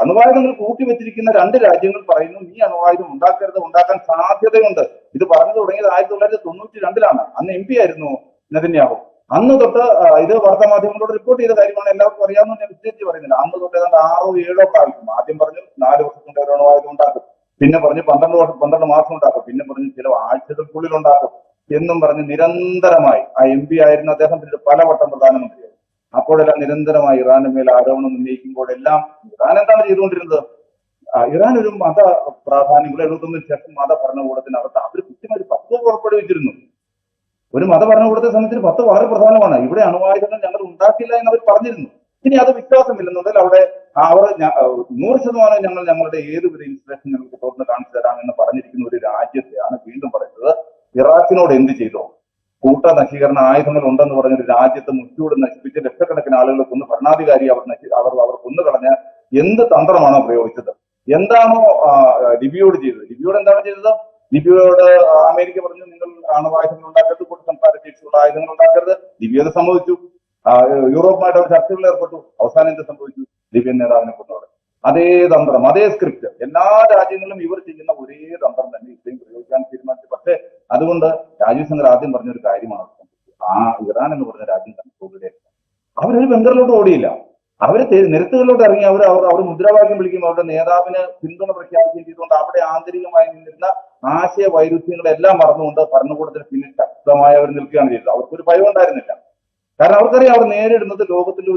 അണുവായുധങ്ങൾ കൂട്ടിവെച്ചിരിക്കുന്ന രണ്ട് രാജ്യങ്ങൾ പറയുന്നു നീ അണുവായുധം ഉണ്ടാക്കരുത്, ഉണ്ടാക്കാൻ സാധ്യതയുണ്ട്. ഇത് പറഞ്ഞു തുടങ്ങിയത് 1992 അന്ന് MP ആയിരുന്നു നെതന്യാഹു. അന്ന് തൊട്ട് ഇത് വാർത്താമാധ്യമങ്ങളോട് റിപ്പോർട്ട് ചെയ്ത കാര്യമാണ്, എല്ലാവർക്കും അറിയാവുന്ന ഞാൻ വിശദീകരിച്ച് പറയുന്നില്ല. അന്ന് തൊട്ട് ഏതാണ്ട് 6-7 പ്രാവശ്യം ആദ്യം പറഞ്ഞു 4 വർഷത്തിന്റെ ഒരു അണുവായുധം ഉണ്ടാക്കും, പിന്നെ പറഞ്ഞു 12 മാസം ഉണ്ടാക്കും, പിന്നെ പറഞ്ഞു ചില ആഴ്ചകൾക്കുള്ളിൽ ഉണ്ടാക്കും എന്നും പറഞ്ഞ് നിരന്തരമായി MP ആയിരുന്ന അദ്ദേഹം പലവട്ടം പ്രധാനമന്ത്രിയായി. അപ്പോഴെല്ലാം നിരന്തരമായി ഇറാന്റെ മേൽ ആരോപണം ഉന്നയിക്കുമ്പോഴെല്ലാം ഇറാൻ എന്താണ് ചെയ്തുകൊണ്ടിരുന്നത്? ഇറാൻ ഒരു മത പ്രാധാന്യം 71 ശേഷം മത ഭരണകൂടത്തിനകത്ത് അവർ കൃത്യമായി 10 പുറപ്പെടുവിച്ചിരുന്നു. ഒരു മത ഭരണകൂടത്തെ സംബന്ധിച്ച് 10 വളരെ പ്രധാനമാണ്. ഇവിടെ അണുവായുധങ്ങൾ ഞങ്ങൾ ഉണ്ടാക്കില്ല എന്ന് അവർ പറഞ്ഞിരുന്നു. ഇനി അത് വിശ്വാസമില്ലെന്നുണ്ടെങ്കിൽ അവിടെ അവർ 100% ഞങ്ങളുടെ ഏതൊരു ഇൻസ്റ്റലേഷൻ ഞങ്ങൾക്ക് തുറന്ന് കാണിച്ചു തരാം എന്ന് പറഞ്ഞിരിക്കുന്ന ഒരു രാജ്യത്തെയാണ് വീണ്ടും പറയുന്നത് ഇറാഖിനോട് എന്ത് ചെയ്തോ, കൂട്ട നശീകരണ ആയുധങ്ങൾ ഉണ്ടെന്ന് പറഞ്ഞൊരു രാജ്യത്ത് മുച്ചൂട് നശിപ്പിച്ച് ലക്ഷക്കണക്കിന് ആളുകളെ കൊന്ന് ഭരണാധികാരി അവർ കൊന്നുകളഞ്ഞ എന്ത് തന്ത്രമാണോ പ്രയോഗിച്ചത്? എന്താണോ ലിബിയോട് ചെയ്തത്? ലിബിയോട് എന്താണ് ചെയ്തത്? ലിബിയോട് അമേരിക്ക പറഞ്ഞു നിങ്ങൾ ആണവായുധങ്ങൾ ഉണ്ടാക്കരുത്, കൂട്ട സംസ്ഥാന ശേഷിയുള്ള ആയുധങ്ങൾ ഉണ്ടാക്കരുത്. ലിബിയ അത് സമ്മതിച്ചു. യൂറോപ്പുമായിട്ട് അവർ ചർച്ചകളിൽ ഏർപ്പെട്ടു. അവസാനം എന്ത് സംഭവിച്ചു? ലിബിയൻ നേതാവിനെ കൊന്നോടെ അതേ തന്ത്രം, അതേ സ്ക്രിപ്റ്റ് എല്ലാ രാജ്യങ്ങളിലും ഇവർ ചെയ്യുന്ന ഒരേ തന്ത്രം തന്നെ ഇത്രയും പ്രയോഗിക്കാൻ തീരുമാനിച്ചു. പക്ഷേ അതുകൊണ്ട് രാജീവ് ശങ്കർ ആദ്യം പറഞ്ഞൊരു കാര്യമാണ്, ഇറാൻ എന്ന് പറഞ്ഞ രാജ്യം തന്നെ തോൽവിയിലേക്ക് അവരൊരു ബംഗറിലോട്ട് ഓടിയില്ല. അവര് നിരത്തുകളിലോട്ട് ഇറങ്ങി അവർ മുദ്രാവാക്യം വിളിക്കും, അവരുടെ നേതാവിന് പിന്തുണ പ്രഖ്യാപിക്കുകയും ചെയ്തുകൊണ്ട് അവിടെ ആന്തരികമായി നിന്നിരുന്ന ആശയ വൈരുദ്ധ്യങ്ങളെല്ലാം മറന്നുകൊണ്ട് ഭരണകൂടത്തിന് പിന്നിൽ ശക്തമായി അവർ നിൽക്കുകയാണ് ചെയ്തത്. അവർക്കൊരു ഭയം ഉണ്ടായിരുന്നില്ല. കാരണം അവർക്കറിയാം അവർ നേരിടുന്നത് ലോകത്തിലെ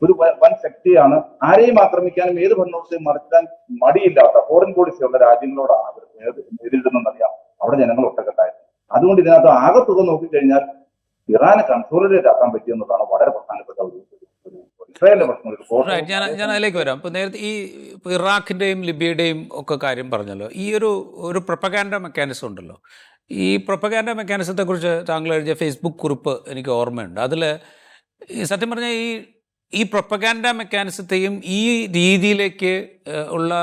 ഒരു വൻ ശക്തിയാണ്. ആരെയും ആക്രമിക്കാനും ഏത് ഭരണകൂടത്തെയും മറിക്കാൻ മടിയില്ലാത്ത ഫോറിൻ പോളിസിയുള്ള രാജ്യങ്ങളോടാണ് അവർ നേരിടുന്നതെന്നറിയാം. അവിടെ ജനങ്ങൾ ഒറ്റക്കെട്ടായിരുന്നു. അതുകൊണ്ട് ഇതിനകത്ത് ആകെ തുക നോക്കിക്കഴിഞ്ഞാൽ ഇറാനെ കൺസോളിഡേറ്റ് ആക്കാൻ പറ്റിയെന്നുള്ളതാണ് വളരെ പ്രധാനപ്പെട്ട ഒരു ഇസ്രായേലിന്റെ പ്രശ്നം. ഞാൻ അതിലേക്ക് വരാം. ഇപ്പോൾ നേരത്തെ ഈ ഇറാഖിൻ്റെയും ലിബിയയുടെയും ഒക്കെ കാര്യം പറഞ്ഞല്ലോ, ഈ ഒരു പ്രൊപ്പഗാൻഡ മെക്കാനിസം ഉണ്ടല്ലോ. ഈ പ്രൊപ്പഗാൻഡ മെക്കാനിസത്തെക്കുറിച്ച് താങ്കൾ എഴുതിയ ഫേസ്ബുക്ക് കുറിപ്പ് എനിക്ക് ഓർമ്മയുണ്ട്. അതിൽ സത്യം പറഞ്ഞാൽ ഈ പ്രൊപ്പഗാൻഡ മെക്കാനിസത്തെയും ഈ രീതിയിലേക്ക് ഉള്ള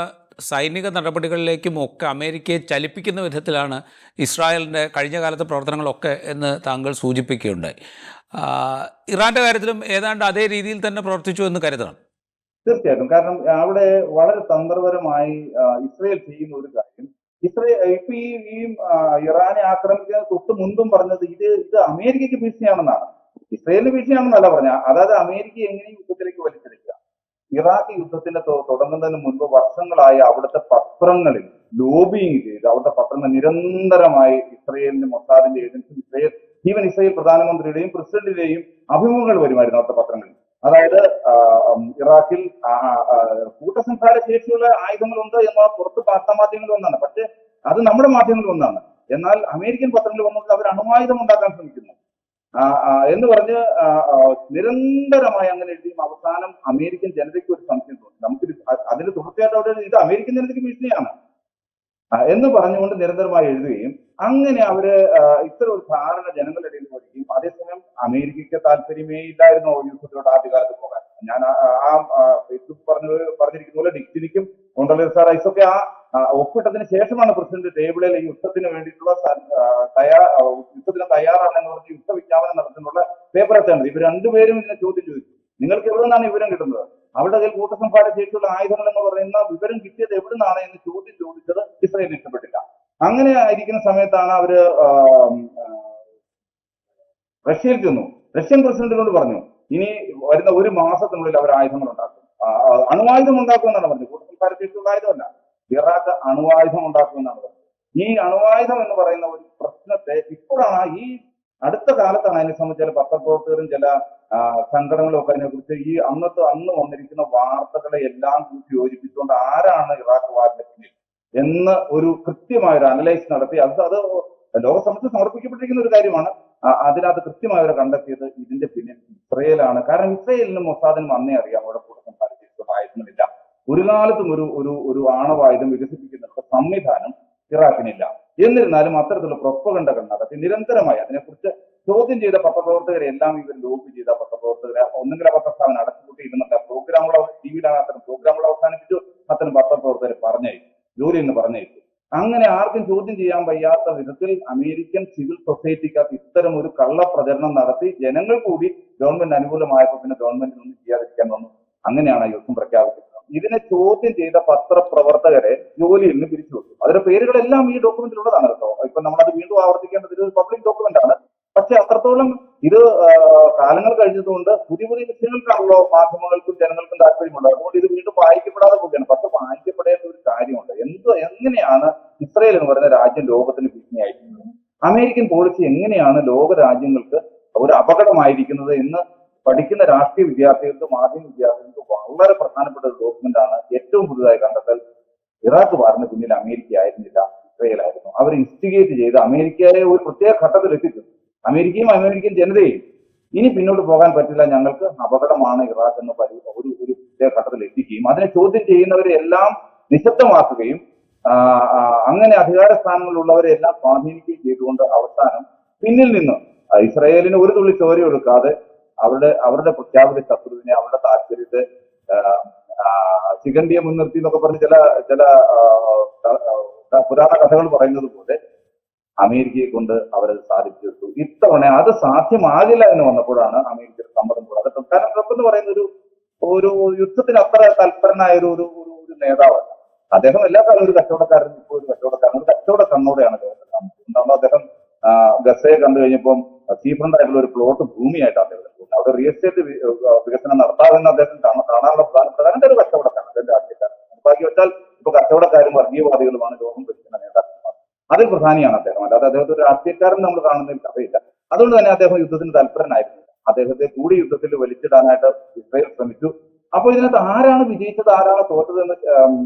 സൈനിക നടപടികളിലേക്കും ഒക്കെ അമേരിക്കയെ ചലിപ്പിക്കുന്ന വിധത്തിലാണ് ഇസ്രായേലിൻ്റെ കഴിഞ്ഞ കാലത്തെ പ്രവർത്തനങ്ങളൊക്കെ എന്ന് താങ്കൾ സൂചിപ്പിക്കുകയുണ്ടായി. ഇറാൻ്റെ കാര്യത്തിലും ഏതാണ്ട് അതേ രീതിയിൽ തന്നെ പ്രവർത്തിച്ചു എന്ന് കരുതണം. തീർച്ചയായിട്ടും. കാരണം അവിടെ വളരെ തന്ത്രപരമായി ഇസ്രായേൽ ചെയ്യുന്ന ഒരു കാര്യം, ഇപ്പൊ ഈ ഇറാനെ ആക്രമിക്കുന്നതിന് തൊട്ട് മുൻപും പറഞ്ഞത് ഇത് അമേരിക്കയ്ക്ക് ഭീഷണിയാണെന്നാണ്. ഇസ്രായേലിന് ഭീഷണിയാണെന്നല്ല പറഞ്ഞ, അതായത് അമേരിക്ക എങ്ങനെ യുദ്ധത്തിലേക്ക് വലിച്ചെടുക്കുക. ഇറാഖ് യുദ്ധത്തിന്റെ തുടങ്ങുന്നതിന് മുൻപ് വർഷങ്ങളായി അവിടുത്തെ പത്രങ്ങളിൽ ലോബിയിങ് ചെയ്ത് അവിടുത്തെ പത്രങ്ങൾ നിരന്തരമായി ഇസ്രായേലിന്റെ മൊസാദിന്റെ ഏജൻസി ഇസ്രായേൽ പ്രധാനമന്ത്രിയുടെയും പ്രസിഡന്റിന്റെയും അഭിമുഖങ്ങൾ വരുമായിരുന്നു അവിടുത്തെ പത്രങ്ങളിൽ. അതായത് ഇറാഖിൽ കൂട്ടസംഹാര ശേഷിയുള്ള ആയുധങ്ങളുണ്ട് എന്നുള്ള പുറത്ത് വാർത്താമാധ്യമങ്ങളിൽ ഒന്നാണ്. പക്ഷെ അത് നമ്മുടെ മാധ്യമങ്ങളിൽ ഒന്നാണ്. എന്നാൽ അമേരിക്കൻ പത്രങ്ങളിൽ വന്നത് അവർ അണുവായുധം ഉണ്ടാക്കാൻ ശ്രമിക്കുന്നു. എന്ന് പറഞ്ഞ് നിരന്തരമായി അങ്ങനെ എഴുതിയും അവസാനം അമേരിക്കൻ ജനതയ്ക്ക് ഒരു സംശയം തോന്നി. നമുക്കിത് അതിന് തുടർച്ചയായിട്ട് അവിടെ ഇത് അമേരിക്കൻ ജനതയ്ക്ക് ഭീഷണിയാണ് എന്ന് പറഞ്ഞുകൊണ്ട് നിരന്തരമായി എഴുതുകയും അങ്ങനെ അവര് ഇത്തരം ഒരു ധാരണ ജനങ്ങളുടെ ഇടയിൽ പോവുകയും അതേസമയം അമേരിക്കയ്ക്ക് താല്പര്യമേ ഇല്ലായിരുന്നു യുദ്ധത്തിലോട്ട് ആദ്യകാലത്ത് പോകാൻ. ഞാൻ ഫേസ്ബുക്ക് പറഞ്ഞിരിക്കുന്ന പോലെ ഡിക്സിനിക്കും കൊണ്ടോലീസ റൈസൊക്കെ ഒപ്പിട്ടതിന് ശേഷമാണ് പ്രസിഡന്റ് ടേബിളിൽ ഈ യുദ്ധത്തിന് വേണ്ടിയിട്ടുള്ള യുദ്ധത്തിന് തയ്യാറാണെന്ന് പറഞ്ഞ് യുദ്ധവിജ്ഞാപനം നടത്തുന്നുള്ള പേപ്പർ എത്തേണ്ടത്. ഇവർ രണ്ടുപേരും ഇതിനെ ചോദ്യം ചോദിച്ചു, നിങ്ങൾക്ക് എവിടെ നിന്നാണ് വിവരം കിട്ടുന്നത്? അവരുടെ കയ്യിൽ കൂട്ടസംഹാര ശേഷിയുള്ള ആയുധങ്ങൾ എന്ന് പറയുന്ന വിവരം കിട്ടിയത് എവിടെ നിന്നാണ് എന്ന് ചോദ്യം ചോദിച്ചത് ഇസ്രായേലിന് ഇഷ്ടപ്പെട്ടില്ല. അങ്ങനെ ആയിരിക്കുന്ന സമയത്താണ് അവര് റഷ്യയിൽ ചെന്നു. റഷ്യൻ പ്രസിഡന്റിനോട് പറഞ്ഞു, ഇനി വരുന്ന ഒരു മാസത്തിനുള്ളിൽ അവർ ആയുധങ്ങൾ ഉണ്ടാക്കും, അണുവായുധം ഉണ്ടാക്കുമെന്നാണ് പറഞ്ഞത്. കൂട്ടസംഹാര ശേഷിയുള്ള ആയുധമല്ല, ഇറാഖ് അണുവായുധം ഉണ്ടാക്കുമെന്നാണ് പറഞ്ഞത്. ഈ അണുവായുധം എന്ന് പറയുന്ന ഒരു പ്രശ്നത്തെ ഇപ്പോഴാണ് ഈ അടുത്ത കാലത്താണ് അതിനെ സംബന്ധിച്ച് ചില പത്രപ്രവർത്തകരും ചില സംഘടനകളും ഒക്കെ അതിനെക്കുറിച്ച് ഈ അന്ന് വന്നിരിക്കുന്ന വാർത്തകളെ എല്ലാം കൂട്ടി യോജിപ്പിച്ചുകൊണ്ട് ആരാണ് ഇറാഖ് വാറിന്റെ പിന്നിൽ എന്ന് ഒരു കൃത്യമായ ഒരു അനലൈസ് നടത്തി അത് ലോകസമൂഹത്തിൽ സമർപ്പിക്കപ്പെട്ടിരിക്കുന്ന ഒരു കാര്യമാണ്. അതിനകത്ത് കൃത്യമായി അവരെ കണ്ടെത്തിയത് ഇതിന്റെ പിന്നിൽ ഇസ്രയേലാണ്. കാരണം ഇസ്രയേലിനും മൊസാദിനും അന്നേ അറിയാം അവിടെ കൂടെ ആയുധങ്ങളില്ല. ഒരു കാലത്തും ഒരു ആണവായുധം വികസിപ്പിക്കുന്നുള്ള സംവിധാനം ഇറാഖിനില്ല. എന്നിരുന്നാലും അത്തരത്തിലുള്ള പ്രൊപ്പഗണ്ട നടത്തി നിരന്തരമായി അതിനെക്കുറിച്ച് ചോദ്യം ചെയ്ത പത്രപ്രവർത്തകരെ എല്ലാം ഇവർ ലോബി ചെയ്ത പത്രപ്രവർത്തകരെ ഒന്നുകിൽ പത്രസ്ഥാപനം അടച്ചുപൂട്ടിയിരുന്നില്ല, പ്രോഗ്രാമുകൾ ടിവിയിലാണ് അത്തരം പ്രോഗ്രാമുകൾ അവസാനിപ്പിച്ചു, അത്തരം പത്രപ്രവർത്തകരെ പറഞ്ഞയച്ചു, ജോലിയിൽ നിന്ന് പറഞ്ഞയച്ചു. അങ്ങനെ ആർക്കും ചോദ്യം ചെയ്യാൻ വയ്യാത്ത വിധത്തിൽ അമേരിക്കൻ സിവിൽ സൊസൈറ്റിക്കകത്ത് ഇത്തരം ഒരു കള്ളപ്രചരണം നടത്തി ജനങ്ങൾ കൂടി ഗവൺമെന്റ് അനുകൂലമായപ്പോൾ പിന്നെ ഗവൺമെന്റിനൊന്നും ചെയ്യാതിരിക്കാൻ വന്നു. അങ്ങനെയാണ് യുദ്ധം പ്രഖ്യാപിക്കുന്നത്. ഇതിനെ ചോദ്യം ചെയ്ത പത്രപ്രവർത്തകരെ ജോലിയിൽ നിന്ന് പിരിച്ചുവിട്ടു. അതിന്റെ പേരുകളെല്ലാം ഈ ഡോക്യുമെന്റിലുള്ളതാണ് കേട്ടോ. ഇപ്പൊ നമ്മളത് വീണ്ടും ആവർത്തിക്കേണ്ടത് ഇത് പബ്ലിക് ഡോക്യുമെന്റ് ആണ്. പക്ഷെ അത്രത്തോളം ഇത് കാലങ്ങൾ കഴിഞ്ഞതുകൊണ്ട് പുതിയ വിഷയങ്ങൾക്കാണല്ലോ മാധ്യമങ്ങൾക്കും ജനങ്ങൾക്കും താല്പര്യമുള്ളത്. അതുകൊണ്ട് ഇത് വീണ്ടും വായിക്കപ്പെടാതെ പോവുകയാണ്. പക്ഷെ വായിക്കപ്പെടേണ്ട ഒരു കാര്യമുണ്ട്. എങ്ങനെയാണ് ഇസ്രയേൽ എന്ന് പറയുന്ന രാജ്യം ലോകത്തിന് ഭീഷണിയായിരിക്കുന്നത്, അമേരിക്കൻ പോളിസി എങ്ങനെയാണ് ലോക രാജ്യങ്ങൾക്ക് ഒരു അപകടമായിരിക്കുന്നത് എന്ന് പഠിക്കുന്ന രാഷ്ട്രീയ വിദ്യാർത്ഥികൾക്ക് മാധ്യമ വിദ്യാർത്ഥികൾക്ക് വളരെ പ്രധാനപ്പെട്ട ഒരു ഡോക്യുമെന്റ് ആണ്. ഏറ്റവും പുതുതായി കണ്ടെത്തൽ ഇറാഖ് വാറിന് പിന്നിൽ അമേരിക്ക ആയിരുന്നില്ല, ഇസ്രയേൽ ആയിരുന്നു. അവർ ഇൻസ്റ്റിഗേറ്റ് ചെയ്ത് അമേരിക്കയെ ഒരു പ്രത്യേക ഘട്ടത്തിൽ എത്തിച്ചു. അമേരിക്കയും അമേരിക്കൻ ജനതയും ഇനി പിന്നോട്ട് പോകാൻ പറ്റില്ല, ഞങ്ങൾക്ക് അപകടമാണ് ഇറാഖ് എന്ന ഒരു പ്രത്യേക ഘട്ടത്തിൽ എത്തിക്കുകയും അതിനെ ചോദ്യം ചെയ്യുന്നവരെ എല്ലാം നിശബ്ദമാക്കുകയും അങ്ങനെ അധികാര സ്ഥാനങ്ങളിലുള്ളവരെ എല്ലാം സ്വാധീനിക്കുകയും ചെയ്തുകൊണ്ട് അവസാനം പിന്നിൽ നിന്ന് ഇസ്രായേലിന് ഒരു തുള്ളി ചോര കൊടുക്കാതെ അവരുടെ പ്രഖ്യാപിത ശത്രുവിനെ അവരുടെ താല്പര്യത്തെ ശിഖണ്ഡിയെ മുൻനിർത്തി എന്നൊക്കെ പറഞ്ഞ് ചില പുരാണ കഥകൾ പറയുന്നത് പോലെ അമേരിക്കയെ കൊണ്ട് അവരത് സാധിച്ചെടുത്തു. ഇത്തവണ അത് സാധ്യമാകില്ല എന്ന് വന്നപ്പോഴാണ് അമേരിക്കയുടെ സമ്മതം കൂടാതെ. കാരണം ട്രംപ് എന്ന് പറയുന്ന ഒരു യുദ്ധത്തിന് അത്ര തൽപരനായ ഒരു നേതാവല്ല. അദ്ദേഹം എല്ലാ കാലവും ഒരു കച്ചവടക്കാരൻ, ഇപ്പോൾ ഒരു കച്ചവട കണ്ണോടെയാണ് ലോകത്തെ കാണുന്നത്. അദ്ദേഹം ഗസയെ കണ്ടു കഴിഞ്ഞപ്പം സീഫ്രണ്ട് ആയിട്ടുള്ള ഒരു പ്ലോട്ട് ഭൂമിയായിട്ട് അദ്ദേഹം അവിടെ റിയൽ എസ്റ്റേറ്റ് വികസനം നടത്താമെന്ന് അദ്ദേഹം കാണാനുള്ള പ്രധാനപ്പെട്ട ഒരു കച്ചവടക്കാരൻ, അദ്ദേഹം രാഷ്ട്രീയക്കാരൻ. ബാക്കി വെച്ചാൽ ഇപ്പൊ കച്ചവടക്കാരും വർഗീയവാദികളുമാണ് ലോകം ഭരിക്കുന്ന നേതാക്കന്മാർ. അതിൽ പ്രധാനിയാണ് അദ്ദേഹം. അല്ലാതെ അദ്ദേഹത്തെ ഒരു രാഷ്ട്രീയക്കാരൻ നമ്മൾ കാണുന്നതിൽ കഥയില്ല. അതുകൊണ്ട് തന്നെ അദ്ദേഹം യുദ്ധത്തിന് തൽപരനായിരുന്നില്ല. അദ്ദേഹത്തെ കൂടി യുദ്ധത്തിൽ വലിച്ചിടാനായിട്ട് ഇസ്രായേൽ ശ്രമിച്ചു. അപ്പൊ ഇതിനകത്ത് ആരാണ് വിജയിച്ചത് ആരാണ് തോറ്റത് എന്ന്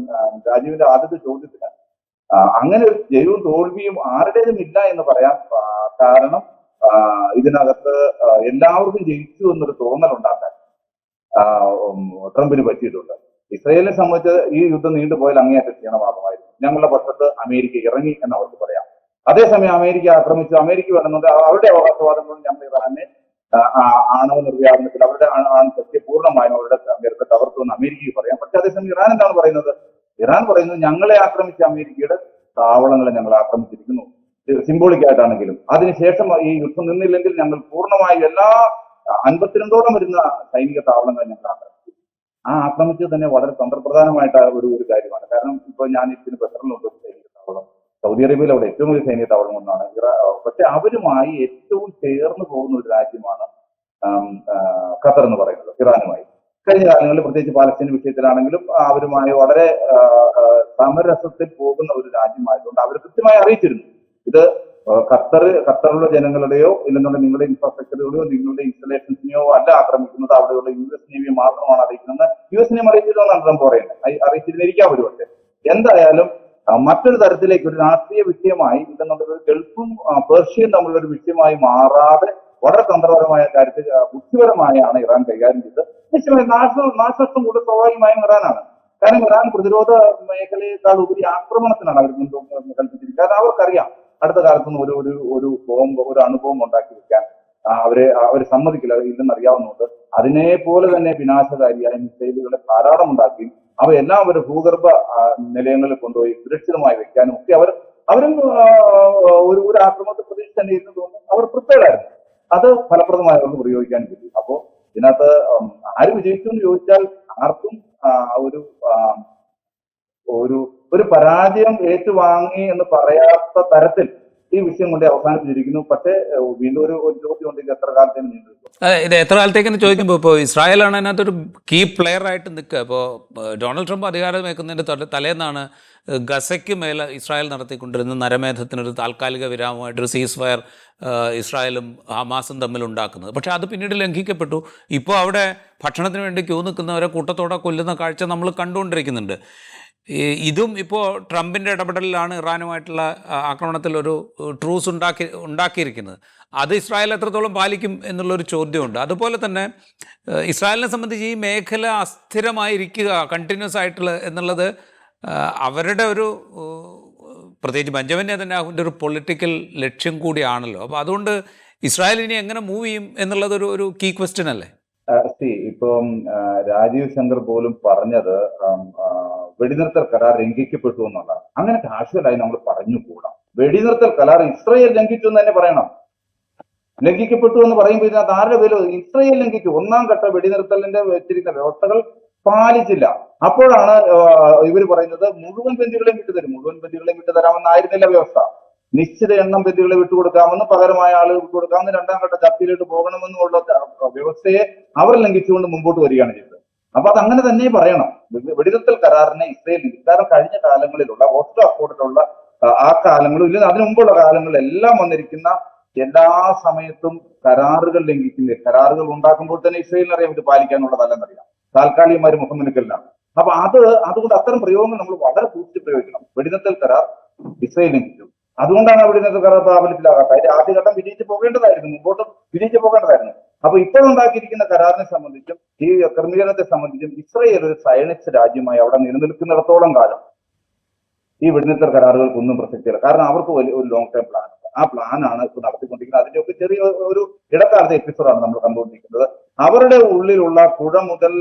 രാജീവിന്റെ ആദ്യത്തെ ചോദ്യത്തിലാണ്. അങ്ങനെ ഒരു ജയവും തോൽവിയും ആരുടേതും ഇല്ല എന്ന് പറയാൻ കാരണം ഇതിനകത്ത് എല്ലാവർക്കും ജയിച്ചു എന്നൊരു തോന്നലുണ്ടാക്കാൻ ട്രംപിന് പറ്റിയിട്ടുണ്ട്. ഇസ്രായേലിനെ സംബന്ധിച്ച് ഈ യുദ്ധം നീണ്ടുപോയാൽ അങ്ങേയറ്റം ക്ഷീണമാകുമായിരുന്നു. ഞങ്ങളുടെ പക്ഷത്ത് അമേരിക്ക ഇറങ്ങി എന്ന് അവർക്ക് പറയാം. അതേസമയം അമേരിക്ക ആക്രമിച്ചു, അമേരിക്ക വേണമെന്നുണ്ട് അവരുടെ അവകാശവാദങ്ങളും ഞങ്ങൾ ഇറാനെ ആണവ നിർവ്യാപനത്തിൽ അവരുടെ ആണശക്തി പൂർണ്ണമായും അവരുടെ നേരത്തെ തകർത്തുവെന്ന് അമേരിക്കയ്ക്ക് പറയാം. പക്ഷെ അതേസമയം ഇറാൻ എന്താണ് പറയുന്നത്? ഇറാൻ പറയുന്നത് ഞങ്ങളെ ആക്രമിച്ച അമേരിക്കയുടെ താവളങ്ങളെ ഞങ്ങൾ ആക്രമിച്ചിരിക്കുന്നു, സിംബോളിക് ആയിട്ടാണെങ്കിലും. അതിനുശേഷം ഈ യുദ്ധം നിന്നില്ലെങ്കിൽ ഞങ്ങൾ പൂർണ്ണമായും എല്ലാ 52ഓളം വരുന്ന സൈനിക താവളങ്ങളെ ഞങ്ങൾ ആക്രമിച്ചു. ആക്രമിച്ചത് തന്നെ വളരെ തന്ത്രപ്രധാനമായിട്ട് ഒരു കാര്യമാണ്. കാരണം ഇപ്പൊ ഞാൻ ഇതിന് ബഹ്റിനുണ്ട് സൈനിക താവളം, സൗദി അറേബ്യയിൽ അവിടെ ഏറ്റവും വലിയ സൈനിക താവളം ഒന്നാണ്. പക്ഷെ അവരുമായി ഏറ്റവും ചേർന്ന് പോകുന്ന ഒരു രാജ്യമാണ് ഖത്തർ എന്ന് പറയുന്നത്, ഇറാനുമായി. കഴിഞ്ഞ കാലങ്ങളിൽ പ്രത്യേകിച്ച് പാലസ്തീൻ വിഷയത്തിലാണെങ്കിലും അവരുമായി വളരെ സമരസത്തിൽ പോകുന്ന ഒരു രാജ്യമായതുകൊണ്ട് അവർ കൃത്യമായി അറിയിച്ചിരുന്നു ഇത് ഖത്തറിലുള്ള ജനങ്ങളുടെയോ ഇല്ലെന്നുണ്ടെങ്കിൽ നിങ്ങളുടെ ഇൻഫ്രാസ്ട്രക്ചറുകളെയോ നിങ്ങളുടെ ഇൻസ്റ്റലേഷൻസിനെയോ അല്ല ആക്രമിക്കുന്നത്, അവിടെയുള്ള US നേവിയെ മാത്രമാണ് അറിയിക്കുന്നത്. US നേവി അറിയിച്ചിരുന്നെന്നാണ് ട്രംപ് പറയുന്നത്. അറിയിച്ചിരുന്നിരിക്കാം ഒരു പക്ഷേ. എന്തായാലും മറ്റൊരു തരത്തിലേക്ക് ഒരു രാഷ്ട്രീയ വിഷയമായി ഇല്ലെന്നുണ്ടെങ്കിൽ ഗൾഫും പേർഷ്യയും തമ്മിലുള്ള ഒരു വിഷയമായി മാറാതെ വളരെ തന്ത്രപരമായ കാര്യത്തിൽ ബുദ്ധിപരമായാണ് ഇറാൻ കൈകാര്യം ചെയ്തത്. നിശ്ചയമായും നാശനഷ്ടം കൂടുതൽ സ്വാഭാവികമായും ഇറാനാണ്. കാരണം ഇറാൻ പ്രതിരോധ മേഖലയേക്കാൾ ഉപരി ആക്രമണത്തിനാണ് അവർ മുൻതൂക്കം കൽപ്പിച്ചിരിക്കുന്നത്. കാരണം അവർക്കറിയാം അടുത്ത കാലത്തൊന്നും ഒരു ബോംബ്, ഒരു അണുബോംബ് ഉണ്ടാക്കി വെക്കാൻ അവർ സമ്മതിക്കില്ല, ഇല്ലെന്ന് അറിയാവുന്നതുകൊണ്ട് അതിനെ പോലെ തന്നെ വിനാശകാരിയായ മിസൈലുകളെ ധാരാളം ഉണ്ടാക്കുകയും അവയെല്ലാം അവരുടെ ഭൂഗർഭ നിലയങ്ങളിൽ കൊണ്ടുപോയി സുരക്ഷിതമായി വെക്കാനും ഒക്കെ അവരും ഒരു ആക്രമണത്തെ പ്രതീക്ഷ തന്നെ ഇരുന്നതുകൊണ്ട് അവർ പ്രിപ്പയർഡ് ആയിരുന്നു. അത് ഫലപ്രദമായി അവർക്ക് പ്രയോഗിക്കാൻ പറ്റും. അപ്പോ ഇതിനകത്ത് ആര് വിജയിച്ചു എന്ന് ചോദിച്ചാൽ ആർക്കും ഒരു ഒരു പരാജയം ഏറ്റുവാങ്ങി എന്ന് പറയാത്ത തരത്തിൽ ഈ വിഷയം കൊണ്ട് അവസാനിപ്പിച്ചിരിക്കുന്നു. പക്ഷേ വീണ്ടും ഒരു ചോദ്യം ഉണ്ടെങ്കിൽ എത്ര കാലത്തേക്ക് നീണ്ടു? ഇത് എത്ര കാലത്തേക്കെന്ന് ചോദിക്കുമ്പോൾ ഇപ്പോൾ ഇസ്രായേലാണ് അതിനകത്തൊരു കീ പ്ലെയർ ആയിട്ട് നിൽക്കുക. ഇപ്പോൾ ഡൊണാൾഡ് ട്രംപ് അധികാരമേൽക്കുന്നതിൻ്റെ തലേന്നാണ് ഗസയ്ക്ക് മേലെ ഇസ്രായേൽ നടത്തിക്കൊണ്ടിരുന്ന നരമേധത്തിനൊരു താൽക്കാലിക വിരാമമായിട്ടൊരു സീസ് ഫയർ ഇസ്രായേലും ഹമാസും തമ്മിൽ ഉണ്ടാക്കുന്നത്. പക്ഷേ അത് പിന്നീട് ലംഘിക്കപ്പെട്ടു. ഇപ്പോൾ അവിടെ ഭക്ഷണത്തിന് വേണ്ടി ക്യൂ നിൽക്കുന്നവരെ കൂട്ടത്തോടെ കൊല്ലുന്ന കാഴ്ച നമ്മൾ കണ്ടുകൊണ്ടിരിക്കുന്നുണ്ട്. ഇതും ഇപ്പോൾ ട്രംപിൻ്റെ ഇടപെടലിലാണ് ഇറാനുമായിട്ടുള്ള ആക്രമണത്തിൽ ഒരു ട്രൂസ് ഉണ്ടാക്കിയിരിക്കുന്നത്. അത് ഇസ്രായേൽ എത്രത്തോളം പാലിക്കും എന്നുള്ളൊരു ചോദ്യമുണ്ട്. അതുപോലെ തന്നെ ഇസ്രായേലിനെ സംബന്ധിച്ച് ഈ മേഖല അസ്ഥിരമായിരിക്കുക, കണ്ടിന്യൂസ് ആയിട്ടുള്ള എന്നുള്ളത് അവരുടെ ഒരു പ്രത്യേകിച്ച് ബെഞ്ചമിൻ നെതന്യാഹുവിൻ്റെ ഒരു പൊളിറ്റിക്കൽ ലക്ഷ്യം കൂടിയാണല്ലോ. അപ്പോൾ അതുകൊണ്ട് ഇസ്രായേൽ ഇനി എങ്ങനെ മൂവ് ചെയ്യും എന്നുള്ളതൊരു കീ ക്വസ്റ്റ്യൻ അല്ലേ? ഇപ്പം രാജീവ് ശങ്കർ പോലും പറഞ്ഞത് വെടിനിർത്തൽ കരാർ ലംഘിക്കപ്പെട്ടു എന്നുള്ളതാണ്. അങ്ങനെ കാഷ്വലായി നമ്മൾ പറഞ്ഞുകൂടാ. വെടിനിർത്തൽ കരാർ ഇസ്രായേൽ ലംഘിച്ചു എന്ന് തന്നെ പറയണം. ലംഘിക്കപ്പെട്ടു എന്ന് പറയുമ്പോൾ ഇതിനകത്ത് ആരുടെ പേര്? ഇസ്രായേൽ ലംഘിച്ചു. ഒന്നാം ഘട്ട വെടിനിർത്തലിന്റെ വെച്ചിരിക്കുന്ന വ്യവസ്ഥകൾ പാലിച്ചില്ല. അപ്പോഴാണ് ഇവർ പറയുന്നത് മുഴുവൻ ബന്ദികളെയും വിട്ടുതരും. മുഴുവൻ ബന്ദികളെയും വിട്ടുതരാമെന്നായിരുന്നില്ല വ്യവസ്ഥ. നിശ്ചിത എണ്ണം ബന്ദികളെ വിട്ടുകൊടുക്കാമെന്ന്, പകരമായ ആളുകൾ വിട്ടുകൊടുക്കാമെന്ന്, രണ്ടാം ഘട്ട ചർച്ചയിലോട്ട് പോകണമെന്നുള്ള വ്യവസ്ഥയെ അവർ ലംഘിച്ചുകൊണ്ട് മുമ്പോട്ട് വരികയാണ് ചെയ്തത്. അപ്പൊ അത് അങ്ങനെ തന്നെ പറയണം. വെടിനിർത്തൽ കരാറിനെ ഇസ്രായേൽ കാരണം കഴിഞ്ഞ കാലങ്ങളിലുള്ള ഓസ്ലോ അക്കോർഡിലുള്ള ആ കാലങ്ങളും ഇല്ല അതിനു മുമ്പുള്ള കാലങ്ങളിലെല്ലാം വന്നിരിക്കുന്ന എല്ലാ സമയത്തും കരാറുകൾ ലംഘിക്കുന്നത്. കരാറുകൾ ഉണ്ടാക്കുമ്പോൾ തന്നെ ഇസ്രായേലിന് അറിയാം ഇത് പാലിക്കാനുള്ളതല്ലെന്നറിയാം. താൽക്കാലികമായ മുഖമുൻകല്ലാണ്. അപ്പൊ അതുകൊണ്ട് അത്തരം പ്രയോഗങ്ങൾ നമ്മൾ വളരെ സൂക്ഷിച്ച് പ്രയോഗിക്കണം. വെടിനിർത്തൽ കരാർ ഇസ്രായേൽ ലംഘിച്ചു. അതുകൊണ്ടാണ് വെടിനിർത്തൽ കരാർ പ്രാബല്യത്തിലാകാത്ത. അതിന്റെ ആദ്യഘട്ടം വിജയിച്ചു പോകേണ്ടതായിരുന്നു, മുമ്പോട്ട് വിജയിച്ചു പോകേണ്ടതായിരുന്നു. അപ്പൊ ഇപ്പോഴുണ്ടാക്കിയിരിക്കുന്ന കരാറിനെ സംബന്ധിച്ചും ഈ ക്രമീകരണത്തെ സംബന്ധിച്ചും ഇസ്രായേൽ ഒരു സയനിസ്റ്റ് രാജ്യമായി അവിടെ നിലനിൽക്കുന്നിടത്തോളം കാലം ഈ വെടിനിർത്തൽ കരാറുകൾക്കൊന്നും പ്രസക്തിയില്ല. കാരണം അവർക്ക് ഒരു ലോങ് ടൈം പ്ലാൻ. ആ പ്ലാനാണ് ഇപ്പോൾ നടത്തിക്കൊണ്ടിരിക്കുന്നത്. അതിന്റെയൊക്കെ ചെറിയ ഒരു ഇടക്കാലത്തെ എപ്പിസോഡാണ് നമ്മൾ കണ്ടുകൊണ്ടിരിക്കുന്നത്. അവരുടെ ഉള്ളിലുള്ള പുഴ മുതൽ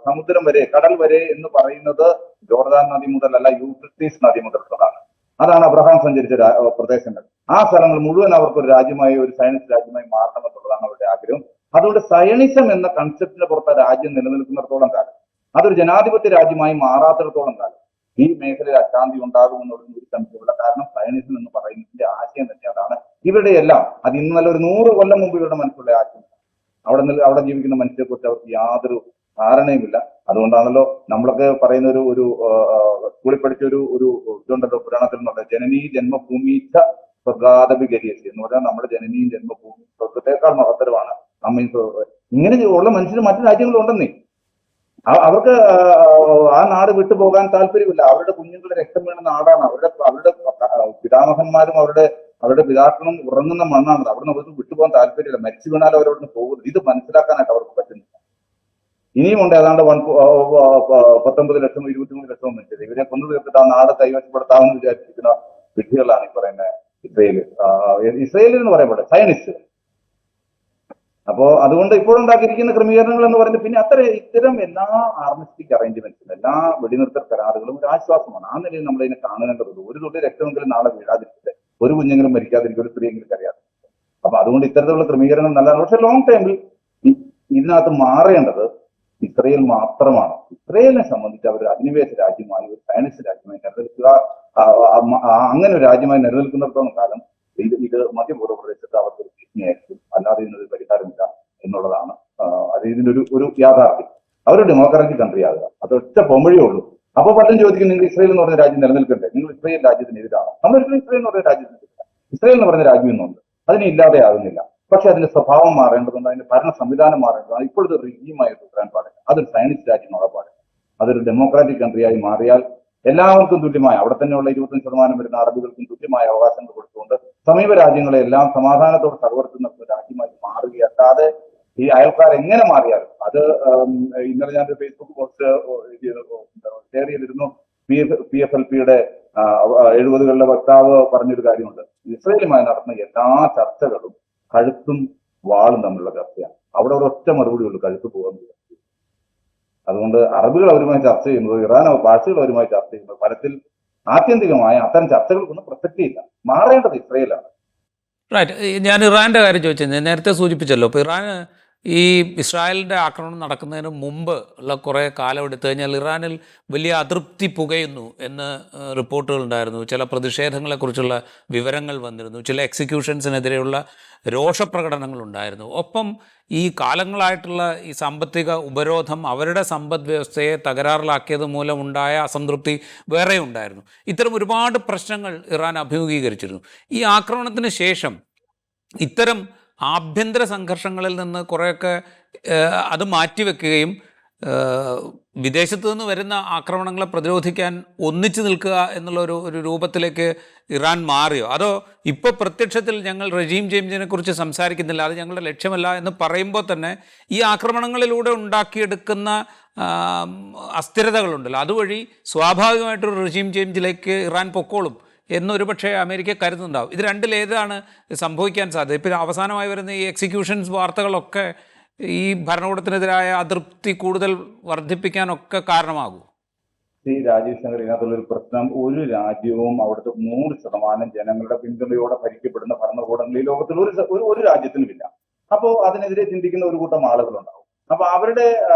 സമുദ്രം വരെ, കടൽ വരെ എന്ന് പറയുന്നത് ജോർദാൻ നദി മുതലല്ല, യൂഫ്രട്ടീസ് നദി മുതലുള്ളതാണ്. അതാണ് അബ്രഹാം സഞ്ചരിച്ച പ്രദേശങ്ങൾ. ആ സ്ഥലങ്ങൾ മുഴുവൻ അവർക്ക് ഒരു രാജ്യമായി, ഒരു സയനിസ്റ്റ് രാജ്യമായി മാറണമെന്നുള്ളതാണ് അവരുടെ ആഗ്രഹം. അതുകൊണ്ട് സയണിസം എന്ന കൺസെപ്റ്റിന് പുറത്ത് രാജ്യം നിലനിൽക്കുന്നിടത്തോളം കാലം, അതൊരു ജനാധിപത്യ രാജ്യമായി മാറാത്തിടത്തോളം കാലം ഈ മേഖലയിൽ അശാന്തി ഉണ്ടാകുമെന്നുള്ള ഒരു സംശയമുള്ള. കാരണം സയണിസം എന്ന് പറയുന്നതിന്റെ ആശയം തന്നെ അതാണ്. ഇവരുടെ എല്ലാം അത് ഇന്ന് നല്ല ഒരു 100 കൊല്ലം മുമ്പ് ഇവരുടെ മനസ്സിലുള്ള ആശയം. അവിടെ ജീവിക്കുന്ന മനുഷ്യരെ കുറിച്ച് അവർക്ക് യാതൊരു ധാരണയുമില്ല. അതുകൊണ്ടാണല്ലോ നമ്മളൊക്കെ പറയുന്ന ഒരു സ്കൂളിൽ പഠിച്ച ഒരു ഇതുണ്ടല്ലോ പുരാണത്തിൽ നിന്നുള്ള ജനനീ ജന്മഭൂമിച്ച സ്വർഗാദപിഗരിയസി എന്ന് പറഞ്ഞാൽ നമ്മുടെ ജനനീ ജന്മഭൂമി സ്വർഗത്തേക്കാൾ മഹത്തരമാണ് നമ്മ. ഇങ്ങനെ ഉള്ള മനുഷ്യർ മറ്റു രാജ്യങ്ങളുണ്ടെന്നേ. അവർക്ക് ആ നാട് വിട്ടുപോകാൻ താല്പര്യമില്ല. അവരുടെ കുഞ്ഞുങ്ങളുടെ രക്തം വീണ നാടാണ്. അവരുടെ പിതാമഹന്മാരും അവരുടെ പിതാക്കളും ഉറങ്ങുന്ന മണ്ണാണത്. അവിടുന്ന് അവർക്ക് വിട്ടുപോകാൻ താല്പര്യമില്ല. മരിച്ചു വീണാൽ അവരവിടുന്ന് പോകുന്നത്. ഇത് മനസ്സിലാക്കാനായിട്ട് അവർക്ക് പറ്റുന്നില്ല. ഇനിയുമുണ്ട് ഏതാണ്ട് 19 ലക്ഷം 23 ലക്ഷം മനുഷ്യർ. ഇവരെ കൊന്നു തീർത്തിട്ട് ആ നാട് കൈവശപ്പെടുത്താമെന്ന് വിചാരിച്ചിരിക്കുന്ന വിഡ്ഢികളാണ് ഈ പറയുന്ന ഇസ്രായേലിൽ എന്ന് പറയപ്പെടുന്നത് സയനിസ്റ്റ്. അപ്പോ അതുകൊണ്ട് ഇപ്പോഴുണ്ടാക്കിയിരിക്കുന്ന ക്രമീകരണങ്ങൾ എന്ന് പറയുന്നത് പിന്നെ ഇത്തരം എല്ലാ ആർമിസ്റ്റിക് അറേഞ്ച്മെന്റ്സും എല്ലാ വെടിനിർത്തൽ കരാറുകളും ഒരു ആശ്വാസമാണ്. ആ നിലയിൽ നമ്മൾ ഇതിനെ കാണേണ്ടതുള്ളൂ. ഒരു തൊട്ടി രക്തമെങ്കിലും നാളെ വീഴാതിരിക്കട്ടെ, ഒരു കുഞ്ഞെങ്കിലും മരിക്കാതിരിക്കും, ഒരു സ്ത്രീയെങ്കിലും അറിയാതെ. അപ്പൊ അതുകൊണ്ട് ഇത്തരത്തിലുള്ള ക്രമീകരണം നല്ലതാണ്. പക്ഷെ ലോങ് ടൈമിൽ ഇതിനകത്ത് മാറേണ്ടത് ഇസ്രായേൽ മാത്രമാണ്. ഇസ്രായേലിനെ സംബന്ധിച്ച് അവർ അധിനിവേശ രാജ്യമായി, ഒരു സയനിസ്റ്റ് രാജ്യമായി നിലനിൽക്കുക, അങ്ങനെ ഒരു രാജ്യമായി നിലനിൽക്കുന്നിടത്തോളം കാലം ഇത് മധ്യപൂർവ്വ പ്രദേശത്ത് അവർക്ക് ഒരു ഭീഷണിയായിരിക്കും. അല്ലാതെ ഇതിനൊരു പരിഹാരമില്ല എന്നുള്ളതാണ് അത് ഇതിന്റെ ഒരു യാഥാർത്ഥ്യം. അവർ ഡെമോക്രാറ്റിക് കൺട്രി ആകുക, അത് ഒറ്റ പൊമ്പഴിയേ ഉള്ളൂ. അപ്പോൾ പലരും ചോദിക്കും, നിങ്ങൾ ഇസ്രായേൽ എന്ന് പറഞ്ഞ രാജ്യം നിലനിൽക്കണ്ടേ? നിങ്ങൾ ഇസ്രായേൽ രാജ്യത്തിനെതിരാണോ? നമ്മളൊരിക്കലും ഇസ്രായേൽ എന്ന് പറഞ്ഞ രാജ്യത്തിനെതിരാണ്. ഇസ്രായേൽ എന്ന് പറഞ്ഞ രാജ്യം എന്നുണ്ട്, അതിനെ ഇല്ലാതെ ആകുന്നില്ല. പക്ഷെ അതിന്റെ സ്വഭാവം മാറേണ്ടതുണ്ട്, അതിന്റെ ഭരണ സംവിധാനം മാറേണ്ടതാണ്. ഇപ്പോഴത്തെ റീജിയമായി തുടരാൻ പാടില്ല. അതൊരു സയനിസ്റ്റ് രാജ്യമാകാൻ പാടില്ല. അതൊരു ഡെമോക്രാറ്റിക് കൺട്രിയായി മാറിയാൽ എല്ലാവർക്കും തുല്യമായ, അവിടെ തന്നെയുള്ള 25% വരുന്ന അറബികൾക്കും തുല്യമായ അവകാശങ്ങൾ കൊടുത്തുകൊണ്ട് സമീപ രാജ്യങ്ങളെ എല്ലാം സമാധാനത്തോടെ സഹവർത്തിക്കുന്ന രാജ്യമായി അല്ലാതെ ഈ അയൽക്കാർ എങ്ങനെ മാറിയാലും അത് ഇന്നലെ ഞാൻ ഫേസ്ബുക്ക് പോസ്റ്റ് ഷെയർ ചെയ്തിരുന്നു. PFLP-യുടെ 70-കളിലെ വക്താവ് പറഞ്ഞൊരു കാര്യമുണ്ട്. ഇസ്രയേലുമായി നടന്ന എല്ലാ ചർച്ചകളും കഴുത്തും വാളും തമ്മിലുള്ള ചർച്ചയാണ്. അവിടെ ഒരൊറ്റ മറുപടി ഉള്ളൂ, കഴുത്ത് പോകുന്നത്. അതുകൊണ്ട് അറബികൾ അവരുമായി ചർച്ച ചെയ്യുന്നത്, ഇറാൻ ഭാഷകൾ അവരുമായി ചർച്ച ചെയ്യുന്നത് ഫലത്തിൽ ആത്യന്തികമായ അത്തരം ചർച്ചകൾക്കൊന്നും പ്രസക്തിയില്ല. മാറേണ്ടത് ഇസ്രയേലാണ്. റൈറ്റ്. ഞാൻ ഇറാൻ്റെ കാര്യം ചോദിച്ചത് ഞാൻ നേരത്തെ സൂചിപ്പിച്ചല്ലോ. അപ്പോൾ ഇറാൻ ഈ ഇസ്രായേലിൻ്റെ ആക്രമണം നടക്കുന്നതിന് മുമ്പ് ഉള്ള കുറേ കാലം എടുത്തു കഴിഞ്ഞാൽ ഇറാനിൽ വലിയ അതൃപ്തി പുകയുന്നു എന്ന് റിപ്പോർട്ടുകളുണ്ടായിരുന്നു. ചില പ്രതിഷേധങ്ങളെക്കുറിച്ചുള്ള വിവരങ്ങൾ വന്നിരുന്നു. ചില എക്സിക്യൂഷൻസിനെതിരെയുള്ള രോഷപ്രകടനങ്ങളുണ്ടായിരുന്നു. ഒപ്പം ഈ കാലങ്ങളായിട്ടുള്ള ഈ സാമ്പത്തിക ഉപരോധം അവരുടെ സമ്പദ് വ്യവസ്ഥയെ തകരാറിലാക്കിയത് മൂലമുണ്ടായ അസംതൃപ്തി വേറെ ഉണ്ടായിരുന്നു. ഇത്തരം ഒരുപാട് പ്രശ്നങ്ങൾ ഇറാൻ അഭിമുഖീകരിച്ചിരുന്നു. ഈ ആക്രമണത്തിന് ശേഷം ഇത്തരം ആഭ്യന്തര സംഘർഷങ്ങളിൽ നിന്ന് കുറേയൊക്കെ അത് മാറ്റിവെക്കുകയും വിദേശത്തു നിന്ന് വരുന്ന ആക്രമണങ്ങളെ പ്രതിരോധിക്കാൻ ഒന്നിച്ചു നിൽക്കുക എന്നുള്ള ഒരു രൂപത്തിലേക്ക് ഇറാൻ മാറിയോ? അതോ ഇപ്പോൾ പ്രത്യക്ഷത്തിൽ ഞങ്ങൾ റെജീം ചേഞ്ചിനെ കുറിച്ച് സംസാരിക്കുന്നില്ല, അത് ഞങ്ങളുടെ ലക്ഷ്യമല്ല എന്ന് പറയുമ്പോൾ തന്നെ ഈ ആക്രമണങ്ങളിലൂടെ ഉണ്ടാക്കിയെടുക്കുന്ന അസ്ഥിരതകളുണ്ടല്ലോ, അതുവഴി സ്വാഭാവികമായിട്ടൊരു റെജീം ചേഞ്ചിലേക്ക് ഇറാൻ പൊക്കോളും എന്നൊരു പക്ഷേ അമേരിക്ക കരുതുന്നുണ്ടാവും. ഇത് രണ്ടിലേതാണ് സംഭവിക്കാൻ സാധ്യത? ഇപ്പോൾ അവസാനമായി വരുന്ന ഈ എക്സിക്യൂഷൻസ് വാർത്തകളൊക്കെ ഈ ഭരണകൂടത്തിനെതിരായ അതൃപ്തി കൂടുതൽ വർദ്ധിപ്പിക്കാനൊക്കെ കാരണമാകും. ഈ രാജീവ് ശങ്കർ, ഇതിനകത്തുള്ളൊരു പ്രശ്നം, ഒരു രാജ്യവും അവിടുത്തെ 100% ജനങ്ങളുടെ പിന്തുണയോടെ ഭരിക്കപ്പെടുന്ന ഭരണകൂടങ്ങൾ ഈ ലോകത്തിൽ ഒരു രാജ്യത്തിനുമില്ല. അപ്പോൾ അതിനെതിരെ ചിന്തിക്കുന്ന ഒരു കൂട്ടം ആളുകളുണ്ടാവും. അപ്പൊ അവരുടെ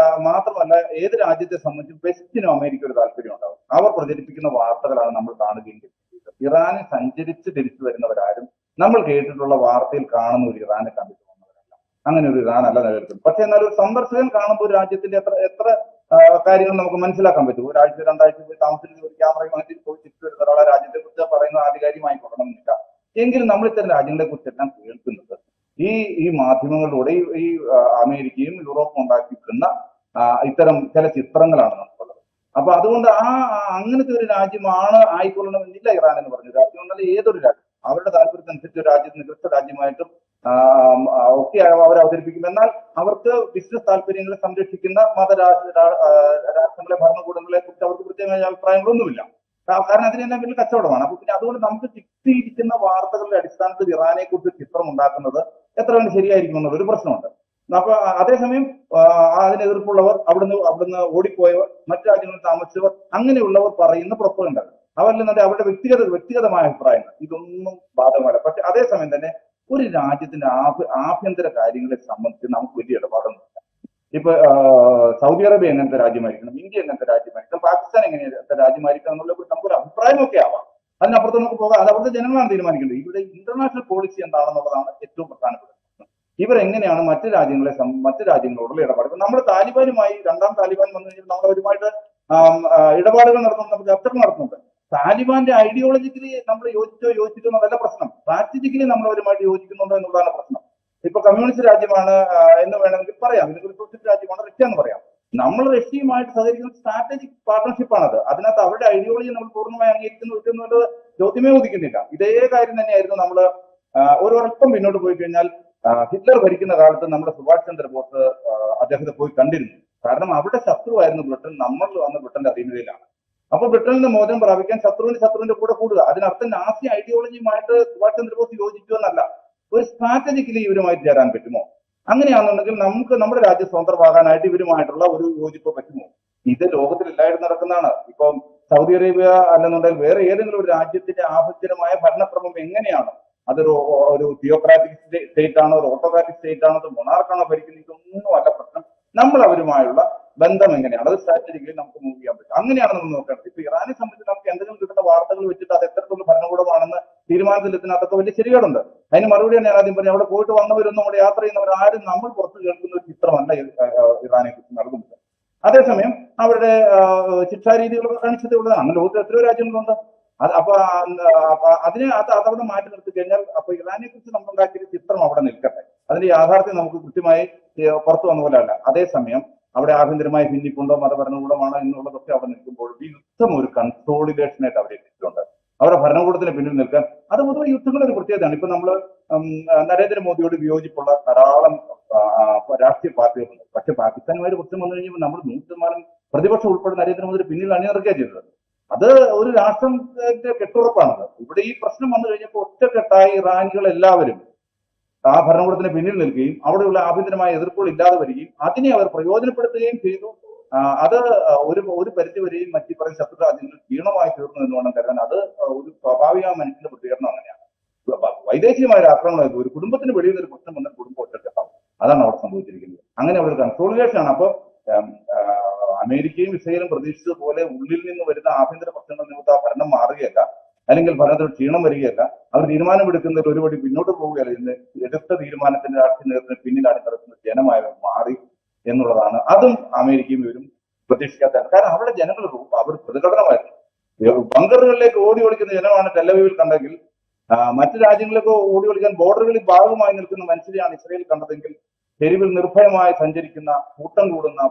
മാത്രമല്ല, ഏത് രാജ്യത്തെ സംബന്ധിച്ച് വെസ്റ്റിനും അമേരിക്ക ഒരു താല്പര്യം ഉണ്ടാവും. അവർ പ്രചരിപ്പിക്കുന്ന വാർത്തകളാണ് നമ്മൾ കാണുകയും ചെയ്യുന്നത്. ഇറാനിൽ സഞ്ചരിച്ച് തിരിച്ചു വരുന്നവരാരും നമ്മൾ കേട്ടിട്ടുള്ള വാർത്തയിൽ കാണുന്ന ഒരു ഇറാനെ കണ്ടിട്ട് വന്നവരല്ല. അങ്ങനെ ഒരു ഇറാൻ അല്ല നിലനിൽക്കുന്നത്. പക്ഷെ എന്നാൽ ഒരു സന്ദർശകൻ കാണുമ്പോൾ ഒരു രാജ്യത്തിന്റെ എത്ര കാര്യങ്ങൾ നമുക്ക് മനസ്സിലാക്കാൻ പറ്റും. ഒരാഴ്ച 2 ആഴ്ച പോയി താമസിക്കുന്ന ഒരു ക്യാമറ മാറ്റി പോയി തിരിച്ചു വരുന്ന ഒരാളെ രാജ്യത്തെ കുറിച്ച് പറയുന്ന ആധികാരികമായി കൊള്ളണമെന്നില്ല. എങ്കിലും നമ്മൾ ഇത്തരം രാജ്യങ്ങളെ കുറിച്ചെല്ലാം കേൾക്കുന്നത് ഈ മാധ്യമങ്ങളിലൂടെ ഈ അമേരിക്കയും യൂറോപ്പും ഉണ്ടാക്കിയിട്ടുന്ന ഇത്തരം ചില ചിത്രങ്ങളാണ് നമുക്കുള്ളത്. അപ്പൊ അതുകൊണ്ട് അങ്ങനത്തെ ഒരു രാജ്യമാണ് ആയിക്കൊള്ളണമെന്നില്ല ഇറാൻ എന്ന് പറഞ്ഞ രാജ്യം. എന്നാൽ ഏതൊരു രാജ്യം അവരുടെ താല്പര്യത്തിനനുസരിച്ച് ഒരു രാജ്യത്ത് നികൃഷ്ട രാജ്യമായിട്ടും ഒക്കെ അവർ അവതരിപ്പിക്കും. എന്നാൽ അവർക്ക് ബിസിനസ് താല്പര്യങ്ങളെ സംരക്ഷിക്കുന്ന രാഷ്ട്രങ്ങളെ ഭരണകൂടങ്ങളെ കുറിച്ച് അവർക്ക് കൃത്യമായ അഭിപ്രായങ്ങളൊന്നുമില്ല. കാരണം അതിനെല്ലാം വലിയ കച്ചവടമാണ്. അപ്പൊ പിന്നെ അതുകൊണ്ട് നമുക്ക് കിട്ടിയിരിക്കുന്ന വാർത്തകളുടെ അടിസ്ഥാനത്തിൽ ഇറാനെ കുറിച്ച് ചിത്രം ഉണ്ടാക്കുന്നത് എത്ര കണ്ട് ശരിയായിരിക്കും എന്നുള്ളൊരു പ്രശ്നമുണ്ട്. അപ്പൊ അതേസമയം അതിനെതിർപ്പുള്ളവർ, അവിടുന്ന് ഓടിപ്പോയവർ, മറ്റു രാജ്യങ്ങളിൽ താമസിച്ചവർ, അങ്ങനെയുള്ളവർ പറയുന്ന പ്രൊപ്പഗണ്ട, അവരല്ലെന്നത് അവരുടെ വ്യക്തിഗതമായ അഭിപ്രായങ്ങൾ, ഇതൊന്നും ബാധകമല്ല. പക്ഷെ അതേസമയം തന്നെ ഒരു രാജ്യത്തിന്റെ ആഭ്യന്തര കാര്യങ്ങളെ സംബന്ധിച്ച് നമുക്ക് വലിയ ഇടപാടൊന്നുമില്ല. ഇപ്പൊ സൗദി അറേബ്യ എങ്ങനത്തെ രാജ്യമായിരിക്കണം, ഇന്ത്യ എങ്ങനത്തെ രാജ്യമായിരിക്കണം, പാകിസ്ഥാൻ എങ്ങനെത്തെ രാജ്യമായിരിക്കണം എന്നുള്ള നമുക്കൊരു അഭിപ്രായമൊക്കെ ആവാം. അതിനപ്പുറത്ത് നമുക്ക് പോകാം. അത് അവിടുത്തെ ജനങ്ങളാണ് തീരുമാനിക്കേണ്ടത്. ഇവിടെ ഇന്റർനാഷണൽ പോളിസി എന്താണെന്നുള്ളതാണ് ഏറ്റവും പ്രധാനപ്പെട്ടത്. ഇവരെങ്ങനെയാണ് മറ്റു രാജ്യങ്ങളോടുള്ള ഇടപാട്. ഇപ്പൊ നമ്മുടെ താലിബാനുമായി, 2ാം താലിബാൻ വന്നു കഴിഞ്ഞാൽ നമ്മൾ അവരുമായിട്ട് ഇടപാടുകൾ നടത്തുന്നുണ്ട്, നമുക്ക് ചർച്ചകൾ നടത്തുന്നുണ്ട്. താലിബാന്റെ ഐഡിയോളജിക്കലി നമ്മൾ യോജിച്ചോ എന്നതല്ല പ്രശ്നം, പ്രാക്ടിക്കലി നമ്മൾ അവരുമായിട്ട് യോജിക്കുന്നുണ്ടോ എന്നുള്ളതാണ് പ്രശ്നം. ഇപ്പൊ കമ്മ്യൂണിസ്റ്റ് രാജ്യമാണ് എന്ന് വേണമെങ്കിൽ പറയാം, ഇതൊരു സോഷ്യലിസ്റ്റ് രാജ്യമാണ് റഷ്യ എന്ന് പറയാം. നമ്മൾ റഷ്യയുമായിട്ട് സഹകരിക്കുന്ന സ്ട്രാറ്റജിക് പാർട്ണർഷിപ്പാണത്. അതിനകത്ത് അവരുടെ ഐഡിയോളജി നമ്മൾ പൂർണ്ണമായി അംഗീകരിക്കുന്നു എന്നുള്ളത് ചോദ്യമേ ഉദിക്കുന്നില്ല. ഇതേ കാര്യം തന്നെയായിരുന്നു നമ്മൾ ഒരൽപ്പം പിന്നോട്ട് പോയി കഴിഞ്ഞാൽ ഹിറ്റ്ലർ ഭരിക്കുന്ന കാലത്ത് നമ്മുടെ സുഭാഷ് ചന്ദ്രബോസ് അദ്ദേഹത്തെ പോയി കണ്ടിരുന്നു. കാരണം അവരുടെ ശത്രുവായിരുന്നു ബ്രിട്ടൻ, നമ്മൾ വന്ന ബ്രിട്ടന്റെ അധീനതയിലാണ്. അപ്പൊ ബ്രിട്ടനിൽ നിന്ന് മോചനം പ്രാപിക്കാൻ ശത്രുവിന്റെ കൂടെ കൂടുക. അതിനർത്ഥം നാസി ഐഡിയോളജിയുമായിട്ട് സുഭാഷ് ചന്ദ്രബോസ് യോജിച്ചു എന്നല്ല, ഒരു സ്ട്രാറ്റജിക്കലി ഇവരുമായിട്ട് ചേരാൻ പറ്റുമോ? അങ്ങനെയാണെന്നുണ്ടെങ്കിൽ നമുക്ക് നമ്മുടെ രാജ്യം സ്വതന്ത്രമാകാനായിട്ട് ഇവരുമായിട്ടുള്ള ഒരു യോജിപ്പ് പറ്റുമോ? ഇത് ലോകത്തിൽ എല്ലായിടത്തും നടക്കുന്നതാണ്. ഇപ്പം സൗദി അറേബ്യ അല്ലെന്നുണ്ടെങ്കിൽ വേറെ ഏതെങ്കിലും ഒരു രാജ്യത്തിന്റെ ആഭ്യന്തരമായ ഭരണക്രമം എങ്ങനെയാണ്? ഒരു തിയോക്രാറ്റിക് സ്റ്റേറ്റ് ആണോ, ഒരു ഓട്ടോക്രാറ്റിക് സ്റ്റേറ്റ് ആണോ, ഒരു മൊണാർക്കാണോ ഭരിക്കുന്നത്? ഇതൊന്നും അല്ല പ്രശ്നം. നമ്മൾ അവരുമായുള്ള ബന്ധം എങ്ങനെയാണ്, അത് സ്ട്രാറ്റജിക്കലി നമുക്ക് മൂവ് ചെയ്യാൻ പറ്റും. അങ്ങനെയാണ് നമ്മൾ നോക്കേണ്ടത്. ഇപ്പൊ ഇറാനെ സംബന്ധിച്ച് നമുക്ക് എന്തെങ്കിലും കിട്ടുന്ന വാർത്തകൾ വെച്ചിട്ട് അത് എത്രത്തോളം ഭരണകൂടമാണെന്ന് തീരുമാനത്തിലെത്തുന്ന അതൊക്കെ വലിയ ശരികളുണ്ട്. അതിന് മറുപടിയാണ് ഞാൻ ആദ്യം പറഞ്ഞു. അവിടെ പോയിട്ട് വന്നവരൊന്നും അവിടെ യാത്ര ചെയ്യുന്നവർ ആരും നമ്മൾ പുറത്ത് കേൾക്കുന്ന ഒരു ചിത്രമല്ല ഇറാനെ കുറിച്ച് നൽകുന്നത്. അതേസമയം അവരുടെ ശിക്ഷാരീതികളൊക്കെ കാണിച്ചതുള്ളതാണ്. അങ്ങനെ ലോകത്തിൽ എത്രയോ രാജ്യങ്ങളുണ്ട്. അപ്പൊ അതവിടെ മാറ്റി നിർത്തി കഴിഞ്ഞാൽ അപ്പൊ ഇറാനെ കുറിച്ച് നമ്മൾ ഉണ്ടാക്കിയ ചിത്രം അവിടെ നിൽക്കട്ടെ. അതിന്റെ യാഥാർത്ഥ്യം നമുക്ക് കൃത്യമായി പുറത്തു വന്ന പോലെ അല്ല. അതേസമയം അവിടെ ആഭ്യന്തരമായി ഭിന്നിപ്പുണ്ടോ, മതഭരണകൂടമാണോ എന്നുള്ളതൊക്കെ അവിടെ നിൽക്കുമ്പോൾ ഈ യുദ്ധം ഒരു കൺസോളിഡേഷനായിട്ട് അവരെ എത്തിയിട്ടുണ്ട്. അവരുടെ ഭരണകൂടത്തിന് പിന്നിൽ നിൽക്കാൻ അത് പൊതുവെ യുദ്ധങ്ങളുടെ ഒരു പ്രത്യേകതയാണ്. ഇപ്പൊ നമ്മൾ നരേന്ദ്രമോദിയോട് വിയോജിപ്പുള്ള ധാരാളം രാഷ്ട്രീയ പാർട്ടികളുണ്ട്. പക്ഷെ പാകിസ്ഥാനുമായി പ്രശ്നം വന്നു കഴിഞ്ഞപ്പോൾ നമ്മൾ 100% പ്രതിപക്ഷം ഉൾപ്പെടെ നരേന്ദ്രമോദി പിന്നിൽ അണിനിറക്കുകയാണ് ചെയ്തത്. അത് ഒരു രാഷ്ട്രത്തിന്റെ കെട്ടുറപ്പാണത്. ഇവിടെ ഈ പ്രശ്നം വന്നു കഴിഞ്ഞപ്പോൾ ഒറ്റക്കെട്ടായി ഇറാനികൾ എല്ലാവരും ആ ഭരണകൂടത്തിന് പിന്നിൽ നിൽക്കുകയും അവിടെയുള്ള ആഭ്യന്തരമായ എതിർപ്പുകൾ ഇല്ലാതെ വരികയും അതിനെ അവർ പ്രയോജനപ്പെടുത്തുകയും ചെയ്തു. അത് ഒരു പരിധിവരെയും മറ്റു പറയുന്ന ശത്രു രാജ്യങ്ങൾ ക്ഷീണമായി തീർന്നു എന്ന് വേണം കരുതാൻ. അത് ഒരു സ്വാഭാവിക മനുഷ്യന്റെ പ്രതികരണം അങ്ങനെയാണ്. വൈദേശികമായ ഒരു ആക്രമണം, ഒരു കുടുംബത്തിന് വെളിയിൽ ഒരു പ്രശ്നം വന്ന കുടുംബം ഒറ്റക്കെട്ടാവും. അതാണ് അവിടെ സംഭവിച്ചിരിക്കുന്നത്. അങ്ങനെ ഒരു കൺസോളിഡേഷൻ ആണ്. അപ്പോൾ അമേരിക്കയും ഇസ്രയേലും പ്രതീക്ഷിച്ചതുപോലെ ഉള്ളിൽ നിന്ന് വരുന്ന ആഭ്യന്തര പ്രശ്നങ്ങൾ നിമിത്തം ആ ഭരണം മാറുകയല്ല, അല്ലെങ്കിൽ ഭരണത്തിൽ ക്ഷീണം വരികയല്ല. അവർ തീരുമാനമെടുക്കുന്നതിൽ ഒരുപടി പിന്നോട്ട് പോവുകയല്ല. ഇന്ന് എടുത്ത തീരുമാനത്തിന്റെ രാഷ്ട്രീയ നേതൃത്വത്തിന് പിന്നിലാണ് കിടക്കുന്ന ജനമായവർ മാറി എന്നുള്ളതാണ്. അതും അമേരിക്കയും ഇവരും പ്രതീക്ഷിക്കാത്ത. കാരണം അവരുടെ ജനങ്ങൾ അവർ പ്രതികടനമായിരുന്നു. ബങ്കറുകളിലേക്ക് ഓടി ഒളിക്കുന്ന ജനമാണ് ടെലവീവിൽ കണ്ടെങ്കിൽ മറ്റു രാജ്യങ്ങളിലേക്ക് ഓടി ഒളിക്കാൻ ബോർഡറുകളിൽ ഭാഗമായി നിൽക്കുന്ന മനുഷ്യരെയാണ് ഇസ്രയേൽ കണ്ടതെങ്കിൽ തെരുവിൽ നിർഭയമായി സഞ്ചരിക്കുന്ന കൂട്ടം കൂടുന്ന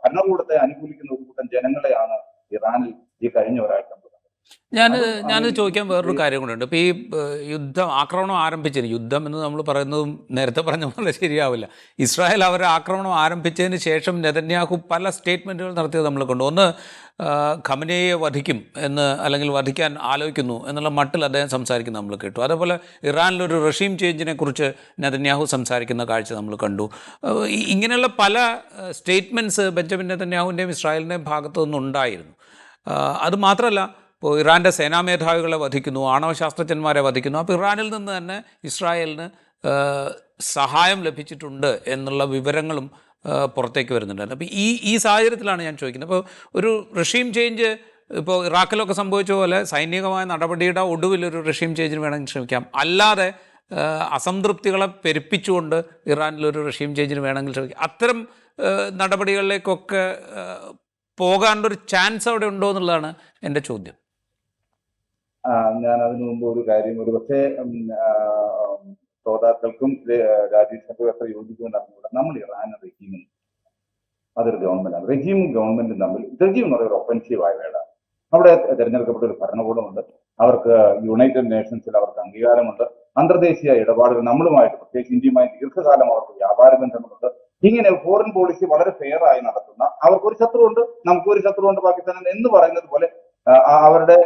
ഭരണകൂടത്തെ അനുകൂലിക്കുന്ന ഒരു കൂട്ടം ജനങ്ങളെയാണ് ഇറാനിൽ ഈ കഴിഞ്ഞ ഒരാഴ്ച കണ്ടത്. ഞാനത് ചോദിക്കാൻ വേറൊരു കാര്യം കൂടെ ഉണ്ട്. ഇപ്പോൾ ഈ ആക്രമണം ആരംഭിച്ചതിന്, യുദ്ധം എന്ന് നമ്മൾ പറയുന്നതും നേരത്തെ പറഞ്ഞ പോലെ ശരിയാവില്ല. ഇസ്രായേൽ അവരുടെ ആക്രമണം ആരംഭിച്ചതിന് ശേഷം നെതന്യാഹു പല സ്റ്റേറ്റ്മെൻറ്റുകൾ നടത്തിയത് നമ്മൾ കണ്ടു. ഒന്ന്, ഖമനേയെ വധിക്കും എന്ന്, അല്ലെങ്കിൽ വധിക്കാൻ ആലോചിക്കുന്നു എന്നുള്ള മട്ടിൽ അദ്ദേഹം സംസാരിക്കുന്നത് നമ്മൾ കേട്ടു. അതേപോലെ ഇറാനിലൊരു റഷീം ചേഞ്ചിനെ കുറിച്ച് നെതന്യാഹു സംസാരിക്കുന്ന കാഴ്ച നമ്മൾ കണ്ടു. ഇങ്ങനെയുള്ള പല സ്റ്റേറ്റ്മെൻറ്റ്സ് ബെഞ്ചമിൻ നെതന്യാഹുവിൻ്റെയും ഇസ്രായേലിൻ്റെയും ഭാഗത്തു നിന്നുണ്ടായിരുന്നു. അതുമാത്രമല്ല, ഇപ്പോൾ ഇറാൻ്റെ സേനാ മേധാവികളെ വധിക്കുന്നു, ആണവശാസ്ത്രജ്ഞന്മാരെ വധിക്കുന്നു. അപ്പോൾ ഇറാനിൽ നിന്ന് തന്നെ ഇസ്രായേലിന് സഹായം ലഭിച്ചിട്ടുണ്ട് എന്നുള്ള വിവരങ്ങളും പുറത്തേക്ക് വരുന്നുണ്ടായിരുന്നു. അപ്പോൾ ഈ സാഹചര്യത്തിലാണ് ഞാൻ ചോദിക്കുന്നത്. അപ്പോൾ ഒരു റഷീം ചേഞ്ച് ഇപ്പോൾ ഇറാഖിലൊക്കെ സംഭവിച്ച പോലെ സൈനികമായ നടപടിയുടെ ഒടുവിലൊരു റഷീം ചേഞ്ചിന് വേണമെങ്കിൽ ശ്രമിക്കാം. അല്ലാതെ അസംതൃപ്തികളെ പെരുപ്പിച്ചുകൊണ്ട് ഇറാനിലൊരു റഷീം ചേഞ്ചിന് വേണമെങ്കിൽ ശ്രമിക്കാം. അത്തരം നടപടികളിലേക്കൊക്കെ പോകാനുള്ളൊരു ചാൻസ് അവിടെ ഉണ്ടോ എന്നുള്ളതാണ് എൻ്റെ ചോദ്യം. ഞാൻ അതിനു മുമ്പ് ഒരു കാര്യം, ഒരു പക്ഷേ ശ്രോതാക്കൾക്കും രാജീവ് എത്ര യോജിക്കുമെന്ന് അറിഞ്ഞുകൂടാ. നമ്മൾ ഇറാൻ റെജീമും അതൊരു ഗവൺമെന്റാണ്. റെജീമും ഗവൺമെന്റും തമ്മിൽ, റെജീം എന്ന് പറയുന്ന ഒരു ഒഫൻസീവായ വേടാണ്. അവിടെ തിരഞ്ഞെടുക്കപ്പെട്ട ഒരു ഭരണകൂടമുണ്ട്. അവർക്ക് യുണൈറ്റഡ് നേഷൻസിൽ അവർക്ക് അംഗീകാരമുണ്ട്. അന്തർദേശീയ ഇടപാടുകൾ നമ്മളുമായിട്ട്, പ്രത്യേകിച്ച് ഇന്ത്യയുമായി ദീർഘകാലം അവർക്ക് വ്യാപാര ബന്ധങ്ങളുണ്ട്. ഇങ്ങനെ ഫോറിൻ പോളിസി വളരെ ഫെയർ ആയി നടത്തുന്ന, അവർക്കൊരു ശത്രുവുണ്ട്, നമുക്കൊരു ശത്രുവുണ്ട് പാകിസ്ഥാൻ എന്ന് പറയുന്നത് പോലെ അവരുടെ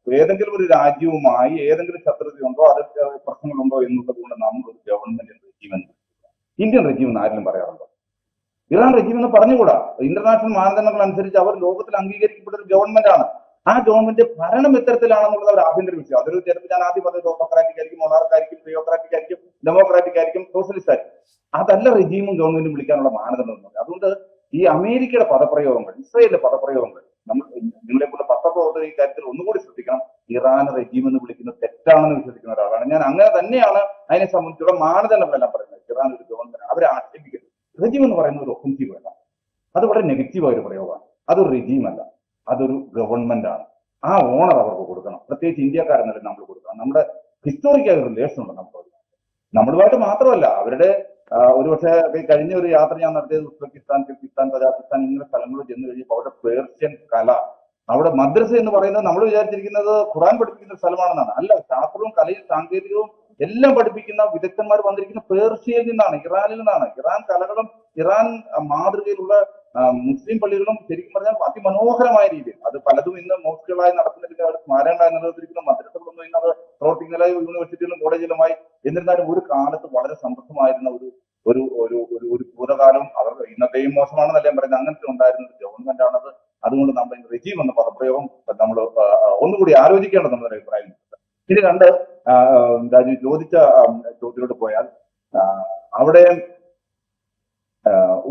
ഏതെങ്കിലും ഒരു രാജ്യവുമായി ഏതെങ്കിലും ശത്രുതയുണ്ടോ, അത് പ്രശ്നങ്ങളുണ്ടോ എന്നുള്ളത് കൊണ്ട് നമ്മളൊരു ഗവൺമെന്റ് റെജീം എന്ന്, ഇന്ത്യൻ റെജീം എന്ന് ആരെങ്കിലും പറയാറുണ്ടോ? ഇറാൻ റെജീം എന്ന് പറഞ്ഞുകൂടാ. ഇന്റർനാഷണൽ മാനദണ്ഡങ്ങൾ അനുസരിച്ച് അവർ ലോകത്തിൽ അംഗീകരിക്കപ്പെട്ട ഒരു ഗവൺമെന്റാണ്. ആ ഗവൺമെന്റ് ഭരണം എത്തരത്തിലാണെന്നുള്ളത് ഒരു ആഭ്യന്തര വിഷയം. അതൊരു ചിലപ്പോൾ ഞാൻ ആദ്യം പറഞ്ഞത് ഓട്ടോക്രാറ്റിക് ആയിരിക്കും, മൊണാർക്കായിരിക്കും, തിയോക്രാറ്റിക് ആയിരിക്കും, ഡെമോക്രാറ്റിക് ആയിരിക്കും, സോഷ്യലിസ്റ്റ് ആയിരിക്കും. അതല്ല റെജീമും ഗവൺമെന്റും വിളിക്കാനുള്ള മാനദണ്ഡം എന്ന് പറയുന്നത്. അതുകൊണ്ട് ഈ അമേരിക്കയുടെ പദപ്രയോഗങ്ങൾ, ഇസ്രായേലിന്റെ പദപ്രയോഗങ്ങൾ, നിങ്ങളെപ്പോലെ പത്രപ്രവർത്തകർ ഈ കാര്യത്തിൽ ഒന്നുകൂടി ശ്രദ്ധിക്കണം. ഇറാൻ റെജീം എന്ന് വിളിക്കുന്നത് തെറ്റാണെന്ന് വിശ്വസിക്കുന്ന ഒരാളാണ് ഞാൻ. അങ്ങനെ തന്നെയാണ് അതിനെ സംബന്ധിച്ചുള്ള മാനദണ്ഡങ്ങളെല്ലാം പറയുന്നത്. ഇറാൻ ഒരു ഗവൺമെന്റ്, അവരെ ആക്ഷേപിക്കുന്നത്. റെജീം എന്ന് പറയുന്ന ഒരു ഒഫൻസീവ് അല്ല, അത് വളരെ നെഗറ്റീവായ ഒരു പ്രയോഗമാണ്. അതൊരു റെജീം അല്ല, അതൊരു ഗവൺമെന്റ് ആണ്. ആ ഓണർ അവർക്ക് കൊടുക്കണം. പ്രത്യേകിച്ച് ഇന്ത്യക്കാരെന്നല്ല നമ്മൾ കൊടുക്കണം. നമ്മുടെ ഹിസ്റ്റോറിക്കൽ റിലേഷൻ ഉണ്ട് നമ്മളുമായിട്ട് മാത്രമല്ല. അവരുടെ ഒരുപക്ഷെ കഴിഞ്ഞ ഒരു യാത്ര ഞാൻ നടത്തിയത് ഉസ്ബെക്കിസ്ഥാൻ, കിർഗിസ്ഥാൻ, കജാഖിസ്ഥാൻ ഇങ്ങനെ സ്ഥലങ്ങളിൽ ചെന്ന് കഴിഞ്ഞപ്പോൾ അവിടെ പേർഷ്യൻ കല, അവിടെ മദ്രസ എന്ന് പറയുന്നത് നമ്മൾ വിചാരിച്ചിരിക്കുന്നത് ഖുറാൻ പഠിപ്പിക്കുന്ന സ്ഥലമാണെന്നാണ്. അല്ല, ശാസ്ത്രവും കലയും സാങ്കേതികവും എല്ലാം പഠിപ്പിക്കുന്ന വിദഗ്ധന്മാർ വന്നിരിക്കുന്ന പേർഷ്യയിൽ നിന്നാണ്, ഇറാനിൽ നിന്നാണ്. ഇറാൻ കലകളും ഇറാൻ മാതൃകയിലുള്ള മുസ്ലിം പള്ളികളും ശരിക്കും പറഞ്ഞാൽ അതിമനോഹരമായ രീതിയിൽ, അത് പലതും ഇന്ന് മോസ്കുകളായി നടക്കുന്നില്ല, അവർ സ്മാരകങ്ങളായി നിലനിർത്തിയിരിക്കുന്ന മദ്രസകളൊന്നും ഇന്ന് അത് പ്രവർത്തിക്കുന്ന യൂണിവേഴ്സിറ്റിയിലും കോളേജിലുമായി. എന്നിരുന്നാലും ഒരു കാലത്ത് വളരെ സമൃദ്ധമായിരുന്ന ഒരു ഒരു ഒരു ഭൂതകാലം അവർ, ഇന്നത്തെയും മോശമാണെന്നല്ല ഞാൻ പറയുന്നത്, അങ്ങനത്തെ ഉണ്ടായിരുന്ന ഒരു ഗവൺമെന്റ് ആണത്. അതുകൊണ്ട് നമ്മൾ റെജീം എന്ന പദപ്രയോഗം നമ്മൾ ഒന്നുകൂടി ആലോചിക്കേണ്ടതെന്നൊരു അഭിപ്രായം. ഇനി രണ്ട്, രാജു ചോദിച്ച ചോദ്യത്തിലോട്ട് പോയാൽ, അവിടെ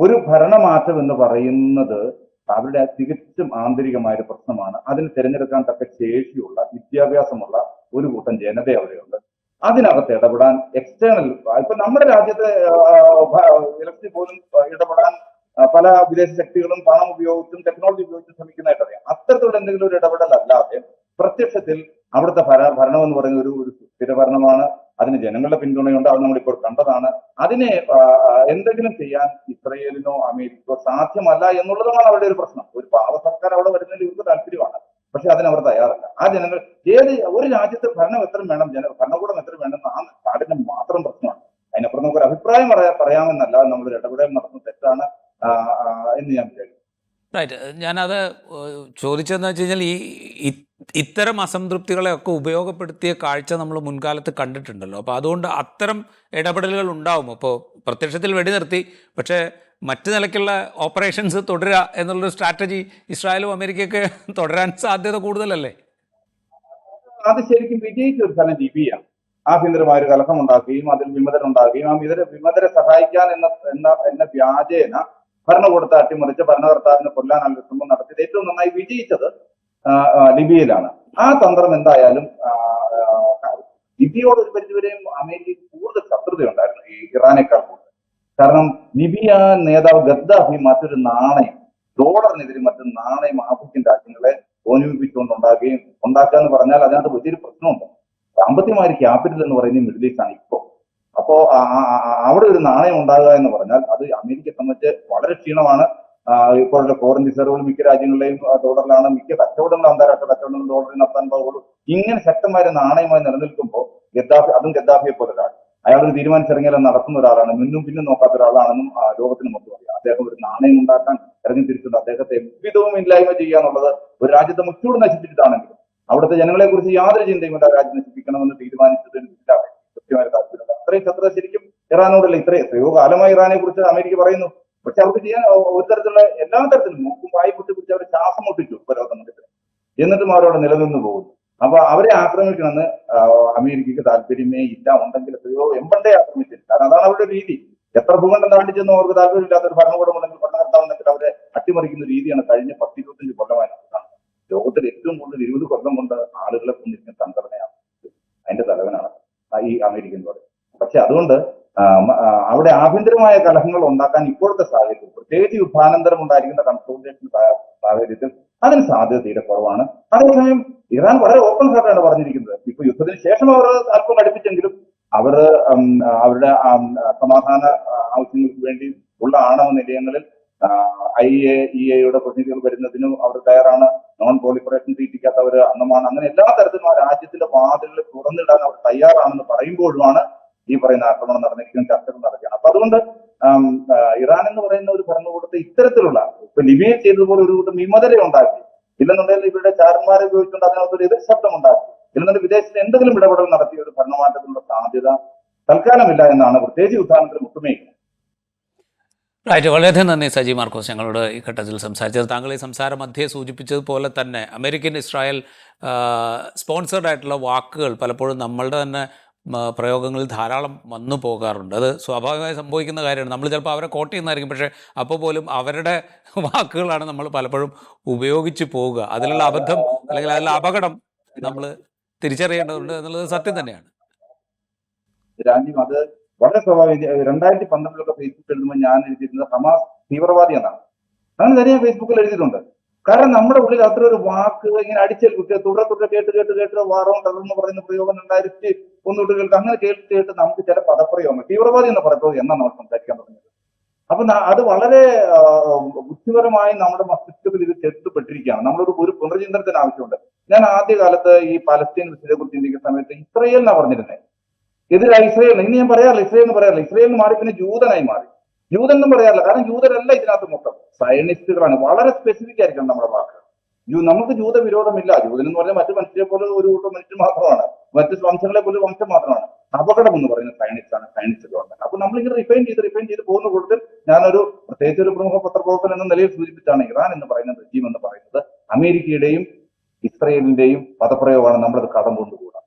ഒരു ഭരണമാറ്റം എന്ന് പറയുന്നത് അവരുടെ തികച്ചും ആന്തരികമായ ഒരു പ്രശ്നമാണ്. അതിന് തിരഞ്ഞെടുക്കാൻ തക്ക ശേഷിയുള്ള, വിദ്യാഭ്യാസമുള്ള ഒരു കൂട്ടം ജനത അവിടെയുണ്ട്. അതിനകത്ത് ഇടപെടാൻ എക്സ്റ്റേണൽ, ഇപ്പൊ നമ്മുടെ രാജ്യത്തെ ഇലക്ഷനിൽ പോലും ഇടപെടാൻ പല വിദേശ ശക്തികളും പണം ഉപയോഗിച്ചും ടെക്നോളജി ഉപയോഗിച്ചും ശ്രമിക്കുന്നതായിട്ട് അറിയാം. അത്തരത്തിലുള്ള എന്തെങ്കിലും ഒരു ഇടപെടൽ അല്ലാതെ പ്രത്യക്ഷത്തിൽ അവിടുത്തെ ഭരണം എന്ന് പറയുന്ന ഒരു സ്ഥിരഭരണമാണ്. അതിന് ജനങ്ങളുടെ പിന്തുണയുണ്ട്, അത് നമ്മളിപ്പോൾ കണ്ടതാണ്. അതിനെ എന്തെങ്കിലും ചെയ്യാൻ ഇസ്രയേലിനോ അമേരിക്കയോ സാധ്യമല്ല എന്നുള്ളതാണ് അവരുടെ ഒരു പ്രശ്നം. ഒരു പാവ സർക്കാർ അവിടെ വരുന്നതിൽ ഇവർക്ക് താല്പര്യമാണ്, പക്ഷെ അതിനവർ തയ്യാറല്ല. ആ ജനങ്ങൾ ഒരു രാജ്യത്ത് ഭരണം എത്ര വേണം, ഭരണകൂടം എത്ര വേണമെന്ന് ആ നാടിന് മാത്രം പ്രശ്നമാണ്. അതിനപ്പുറം നമുക്കൊരു അഭിപ്രായം പറയാമെന്നല്ല, നമ്മളൊരു ഇടപെടൽ നടത്തുന്നത് തെറ്റാണ് എന്ന് ഞാൻ വിചാരിക്കുന്നു. റൈറ്റ്. ഞാനത് ചോദിച്ചതെന്ന് വെച്ച് കഴിഞ്ഞാൽ ഇത്തരം അസംതൃപ്തികളെയൊക്കെ ഉപയോഗപ്പെടുത്തിയ കാഴ്ച നമ്മൾ മുൻകാലത്ത് കണ്ടിട്ടുണ്ടല്ലോ. അപ്പോൾ അതുകൊണ്ട് അത്തരം ഇടപെടലുകൾ ഉണ്ടാവും. അപ്പോൾ പ്രത്യക്ഷത്തിൽ വെടിനിർത്തി, പക്ഷേ മറ്റു നിലയ്ക്കുള്ള ഓപ്പറേഷൻസ് തുടരുക എന്നുള്ളൊരു സ്ട്രാറ്റജി ഇസ്രായേലും അമേരിക്കയൊക്കെ തുടരാൻ സാധ്യത കൂടുതലല്ലേ? അത് ശരിക്കും വിജയിച്ച ഒരു സ്ഥലം ലിബിയാണ്. ആഭ്യന്തരമായ ഒരു കലഹം ഉണ്ടാക്കുകയും അതിൽ വിമതരുണ്ടാകുകയും ആ വിമതരെ സഹായിക്കാൻ എന്ന വ്യാജേന ഭരണകൂടത്തെ അട്ടിമറിച്ച് ഭരണകർത്താവിനെ കൊല്ലാനുള്ള ശ്രമം നടത്തിയത് ഏറ്റവും നന്നായി വിജയിച്ചത് ലിബിയയിലാണ്. ആ തന്ത്രം എന്തായാലും ലിബിയോട് ഒരു പരിധിവരെയും അമേരിക്കയ്ക്ക് കൂടുതൽ ശത്രുതയുണ്ടായിരുന്നു ഈ ഇറാനേക്കാൾ കൂടുതൽ. കാരണം ലിബിയ നേതാവ് ഗദ്ദാഫി മറ്റൊരു നാണയം, ഡോളറിനെതിരെ മറ്റൊരു നാണയം ആഫ്രിക്കൻ രാജ്യങ്ങളെ ഓനിപ്പിച്ചുകൊണ്ട് ഉണ്ടാക്കുക എന്ന് പറഞ്ഞാൽ അതിനകത്ത് വലിയൊരു പ്രശ്നമുണ്ട്. സാമ്പത്തികമായ ക്യാപിറ്റൽ എന്ന് പറയുന്നത് മിഡിൽ ഈസ്റ്റ് ആണ് ഇപ്പോൾ. അപ്പോ അവിടെ ഒരു നാണയം ഉണ്ടാകുക എന്ന് പറഞ്ഞാൽ അത് അമേരിക്കയെ സംബന്ധിച്ച് വളരെ ക്ഷീണമാണ്. ഇപ്പോഴുള്ള ഫോറിൻ റിസർവുകൾ മിക്ക രാജ്യങ്ങളിലെയും ഡോളറിലാണ്, മിക്ക കച്ചവടങ്ങൾ അന്താരാഷ്ട്ര കച്ചവടങ്ങൾ ഡോളറിൽ നടത്താൻ പോകുള്ളൂ. ഇങ്ങനെ ശക്തമായ ഒരു നാണയമായി നിലനിൽക്കുമ്പോൾ ഗദ്ദാഫിയെ പോലെ ഒരാൾ, അയാളൊരു തീരുമാനിച്ചിറങ്ങിയാൽ നടത്തുന്ന ഒരാളാണ്, മുന്നും പിന്നും നോക്കാത്ത ഒരാളാണെന്നും ലോകത്തിന് മൊത്തം അറിയാം. അദ്ദേഹം ഒരു നാണയം ഉണ്ടാക്കാൻ ഇറങ്ങി തിരിച്ചുണ്ട്. അദ്ദേഹത്തെ എவ்விதവും ഇല്ലായ്മ ചെയ്യാന്നുള്ളത് ഒരു രാജ്യത്തെ മുച്ചൂട് നശിപ്പിച്ചിട്ടാണെങ്കിലും അവിടുത്തെ ജനങ്ങളെ കുറിച്ച് യാതൊരു ചിന്തയുമില്ല. രാജ്യം നശിപ്പിക്കണമെന്ന് തീരുമാനിച്ചതിന് കൃത്യമായ താല്പര്യമുണ്ട്. അത്രയും ശത്രുത ശരിക്കും ഇറാനോടല്ല. എത്രയോ കാലമായി ഇറാനെ കുറിച്ച് അമേരിക്ക പറയുന്നു. പക്ഷെ അവർക്ക് ചെയ്യാൻ ഒരു തരത്തിലുള്ള എല്ലാ തരത്തിലും മൂക്കും വായി പൊട്ടിപ്പിടിച്ച് അവരെ ശ്വാസം മുട്ടിച്ചു ഉപരോധമന്ത്രത്തിന്. എന്നിട്ടും അവരവിടെ നിലനിന്ന് പോകുന്നു. അപ്പൊ അവരെ ആക്രമിക്കണമെന്ന് അമേരിക്കയ്ക്ക് താല്പര്യമേ ഇല്ല. ഉണ്ടെങ്കിൽ എത്രയോ എമ്പണ്ടേ ആക്രമിച്ചില്ല. കാരണം അതാണ് അവരുടെ രീതി. എത്ര ഭൂഖണ്ഡം താണ്ടി ചെന്നും അവർക്ക് താല്പര്യമില്ലാത്ത ഒരു ഭരണകൂടം ഉണ്ടെങ്കിൽ ഭരണകർത്താവ് ഉണ്ടെങ്കിൽ അവരെ അട്ടിമറിക്കുന്ന രീതിയാണ് കഴിഞ്ഞ 10-25 കൊല്ലമായി നടക്കുന്നത്. ലോകത്തിൽ ഏറ്റവും കൂടുതൽ 20 കൊല്ലം കൊണ്ട് ആളുകളെ കൊണ്ടിരിക്കുന്ന സംഘടനയാണ്, അതിന്റെ തലവനാണ് ഈ അമേരിക്ക എന്ന് പറയുന്നത്. പക്ഷെ അതുകൊണ്ട് അവിടെ ആഭ്യന്തരമായ കലഹങ്ങൾ ഉണ്ടാക്കാൻ ഇപ്പോഴത്തെ സാഹചര്യത്തിൽ, പ്രത്യേകിച്ച് യുദ്ധാനന്തരം ഉണ്ടായിരിക്കുന്ന കൺസോളിഡേഷൻ സാഹചര്യത്തിൽ അതിന് സാധ്യത തീരെ കുറവാണ്. അതേസമയം ഇറാൻ വളരെ ഓപ്പൺ ഹാർട്ടാണ് പറഞ്ഞിരിക്കുന്നത്. ഇപ്പൊ യുദ്ധത്തിന് ശേഷം അവർ അല്പം കടുപ്പിച്ചെങ്കിലും അവർ അവരുടെ സമാധാന ആവശ്യങ്ങൾക്ക് വേണ്ടി ഉള്ള ആണവ നിലയങ്ങളിൽ IAEA പ്രതിനിധികൾ വരുന്നതിനും അവർ തയ്യാറാണ്. നോൺ പ്രോളിഫറേഷൻ ട്രീറ്റിക്കകത്ത് അവർ അംഗമാണ്. അങ്ങനെ എല്ലാ തരത്തിലും ആ രാജ്യത്തിന്റെ വാതിലുകൾ തുറന്നിടാൻ അവർ തയ്യാറാണെന്ന് പറയുമ്പോഴുമാണ് ഈ പറയുന്ന ആക്രമണം നടന്നിരിക്കുന്ന ചർച്ചകൾ നടക്കുകയാണ്. അപ്പൊ അതുകൊണ്ട് ഇറാൻ എന്ന് പറയുന്ന ഒരു ഭരണകൂടത്തെ ഇത്തരത്തിലുള്ള ഇപ്പൊ ലിബിയയിൽ ചെയ്തതുപോലെ ഒരു കൂട്ടം വിമതരെ ഉണ്ടാക്കി, ഇല്ലെന്നുണ്ടെങ്കിൽ ഇവരുടെ ചാരന്മാരെ ഉപയോഗിച്ചുകൊണ്ട് അതിനകത്തൊരു എതിർ ശബ്ദം ഉണ്ടാക്കി, ഇല്ലെന്നുണ്ടെങ്കിൽ വിദേശത്ത് എന്തെങ്കിലും ഇടപെടൽ നടത്തിയ ഒരു ഭരണമാറ്റത്തിനുള്ള സാധ്യത തൽക്കാലമില്ല എന്നാണ് പ്രത്യേകിച്ച് യുദ്ധാനന്തരം ഒട്ടുമേക്കുന്നത്. റൈറ്റ്. വളരെയധികം നന്ദി സജി മാർക്കോസ് ഞങ്ങളോട് ഈ ഘട്ടത്തിൽ സംസാരിച്ചത്. താങ്കൾ ഈ സംസാരം മധ്യേ സൂചിപ്പിച്ചതുപോലെ തന്നെ അമേരിക്കൻ ഇസ്രായേൽ സ്പോൺസേർഡ് ആയിട്ടുള്ള വാക്കുകൾ പലപ്പോഴും നമ്മളുടെ തന്നെ പ്രയോഗങ്ങളിൽ ധാരാളം വന്നു പോകാറുണ്ട്. അത് സ്വാഭാവികമായി സംഭവിക്കുന്ന കാര്യമാണ്. നമ്മൾ ചിലപ്പോൾ അവരെ കോട്ട് ചെയ്യുന്നതായിരിക്കും, പക്ഷേ അപ്പോൾ പോലും അവരുടെ വാക്കുകളാണ് നമ്മൾ പലപ്പോഴും ഉപയോഗിച്ച് പോവുക. അതിലുള്ള അബദ്ധം അല്ലെങ്കിൽ അതിലുള്ള അപകടം നമ്മൾ തിരിച്ചറിയേണ്ടതുണ്ട് എന്നുള്ളത് സത്യം തന്നെയാണ്. അത് വളരെ സ്വാഭാവിക. 2012 ഫേസ്ബുക്ക് എഴുതുമ്പോൾ ഞാൻ എഴുതിയിരുന്നത് ഹമാസ് തീവ്രവാദി എന്നാണ്. അങ്ങനെ തന്നെ ഞാൻ ഫേസ്ബുക്കിൽ എഴുതിയിട്ടുണ്ട്. കാരണം നമ്മുടെ ഉള്ളിൽ അത്ര ഒരു വാക്ക് ഇങ്ങനെ അടിച്ചേൽ കുട്ടിയെ തുടരെ കേട്ട് വാറോണ്ട് അതെന്ന് പറയുന്ന പ്രയോഗം 2001 തൊട്ട് കേൾക്കുക. അങ്ങനെ കേട്ട് നമുക്ക് ചില പദപ്രയോഗങ്ങൾ തീവ്രവാദി എന്ന് പറയുന്നത് എന്നാണ് നമ്മൾ സംസാരിക്കാൻ തുടങ്ങിയത്. അപ്പൊ അത് വളരെ ബുദ്ധിപരമായി നമ്മുടെ മസ്തിഷ്കത്തിൽ ഇത് ചെറുത്തപ്പെട്ടിരിക്കുകയാണ്. നമ്മളൊരു പുനർചിന്തനത്തിന് ആവശ്യമുണ്ട്. ഞാൻ ആദ്യകാലത്ത് ഈ പലസ്തീൻ വിഷയത്തെ കുറിച്ച് ചിന്തിക്കുന്ന സമയത്ത് ഇസ്രയേൽ എന്നാ പറഞ്ഞിരുന്നത്. എതിരായി ഇസ്രയേൽ. ഇനി ഞാൻ പറയാറില്ല ഇസ്രയേൽ എന്ന് പറയാറില്ല. ഇസ്രയേൽ എന്ന് മാറി പിന്നെ ജൂതനായി മാറി. ജൂതൻ എന്നും പറയാറില്ല. കാരണം ജൂതരല്ല ഇതിനകത്ത് മൊത്തം സയനിസ്റ്റുകളാണ്. വളരെ സ്പെസിഫിക് ആയിരിക്കണം നമ്മുടെ വാക്കുകൾ. നമുക്ക് ജൂത വിരോധമില്ല. ജൂതൻ എന്ന് പറഞ്ഞാൽ മറ്റു മനുഷ്യരെ പോലെ ഒരു കൂട്ടം മനുഷ്യർ മാത്രമാണ്, മറ്റു വംശങ്ങളെ പോലെ വംശം മാത്രമാണ്. അപകടം എന്ന് പറയുന്നത് സയനിസ്റ്റാണ്, സയനിസ്റ്റുകളാണ്. അപ്പൊ നമ്മളിങ്ങനെ റിഫൈൻ ചെയ്ത് പോകുന്ന കൂട്ടത്തിൽ ഞാനൊരു പ്രത്യേകിച്ച് ഒരു പ്രമുഖ പത്രപ്രവർത്തകൻ എന്ന നിലയിൽ സൂചിപ്പിച്ചാണ് ഇറാൻ എന്ന് പറയുന്ന റെജീം എന്ന് പറയുന്നത് അമേരിക്കയുടെയും ഇസ്രയേലിന്റെയും പദപ്രയോഗമാണ്. നമ്മളത് കടം കൊണ്ടുകൂടാ.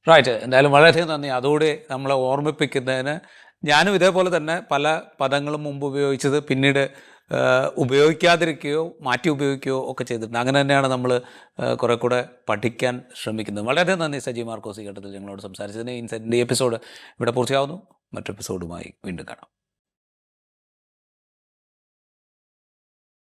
റൈറ്റ്. എന്തായാലും വളരെയധികം നന്ദി അതുകൂടി നമ്മളെ ഓർമ്മിപ്പിക്കുന്നതിന്. ഞാനും ഇതേപോലെ തന്നെ പല പദങ്ങളും മുമ്പ് ഉപയോഗിച്ചത് പിന്നീട് ഉപയോഗിക്കാതിരിക്കുകയോ മാറ്റി ഉപയോഗിക്കുകയോ ഒക്കെ ചെയ്തിട്ടുണ്ട്. അങ്ങനെ തന്നെയാണ് നമ്മൾ കുറെ കൂടെ പഠിക്കാൻ ശ്രമിക്കുന്നത്. വളരെയധികം നന്ദി സജി മാർക്കോസ് ഈ ഘട്ടത്തിൽ ഞങ്ങളോട് സംസാരിച്ചതിന്. ഇൻസൈറ്റിൻ്റെ എപ്പിസോഡ് ഇവിടെ പൂർത്തിയാവുന്നു. മറ്റു എപ്പിസോഡുമായി വീണ്ടും കാണാം.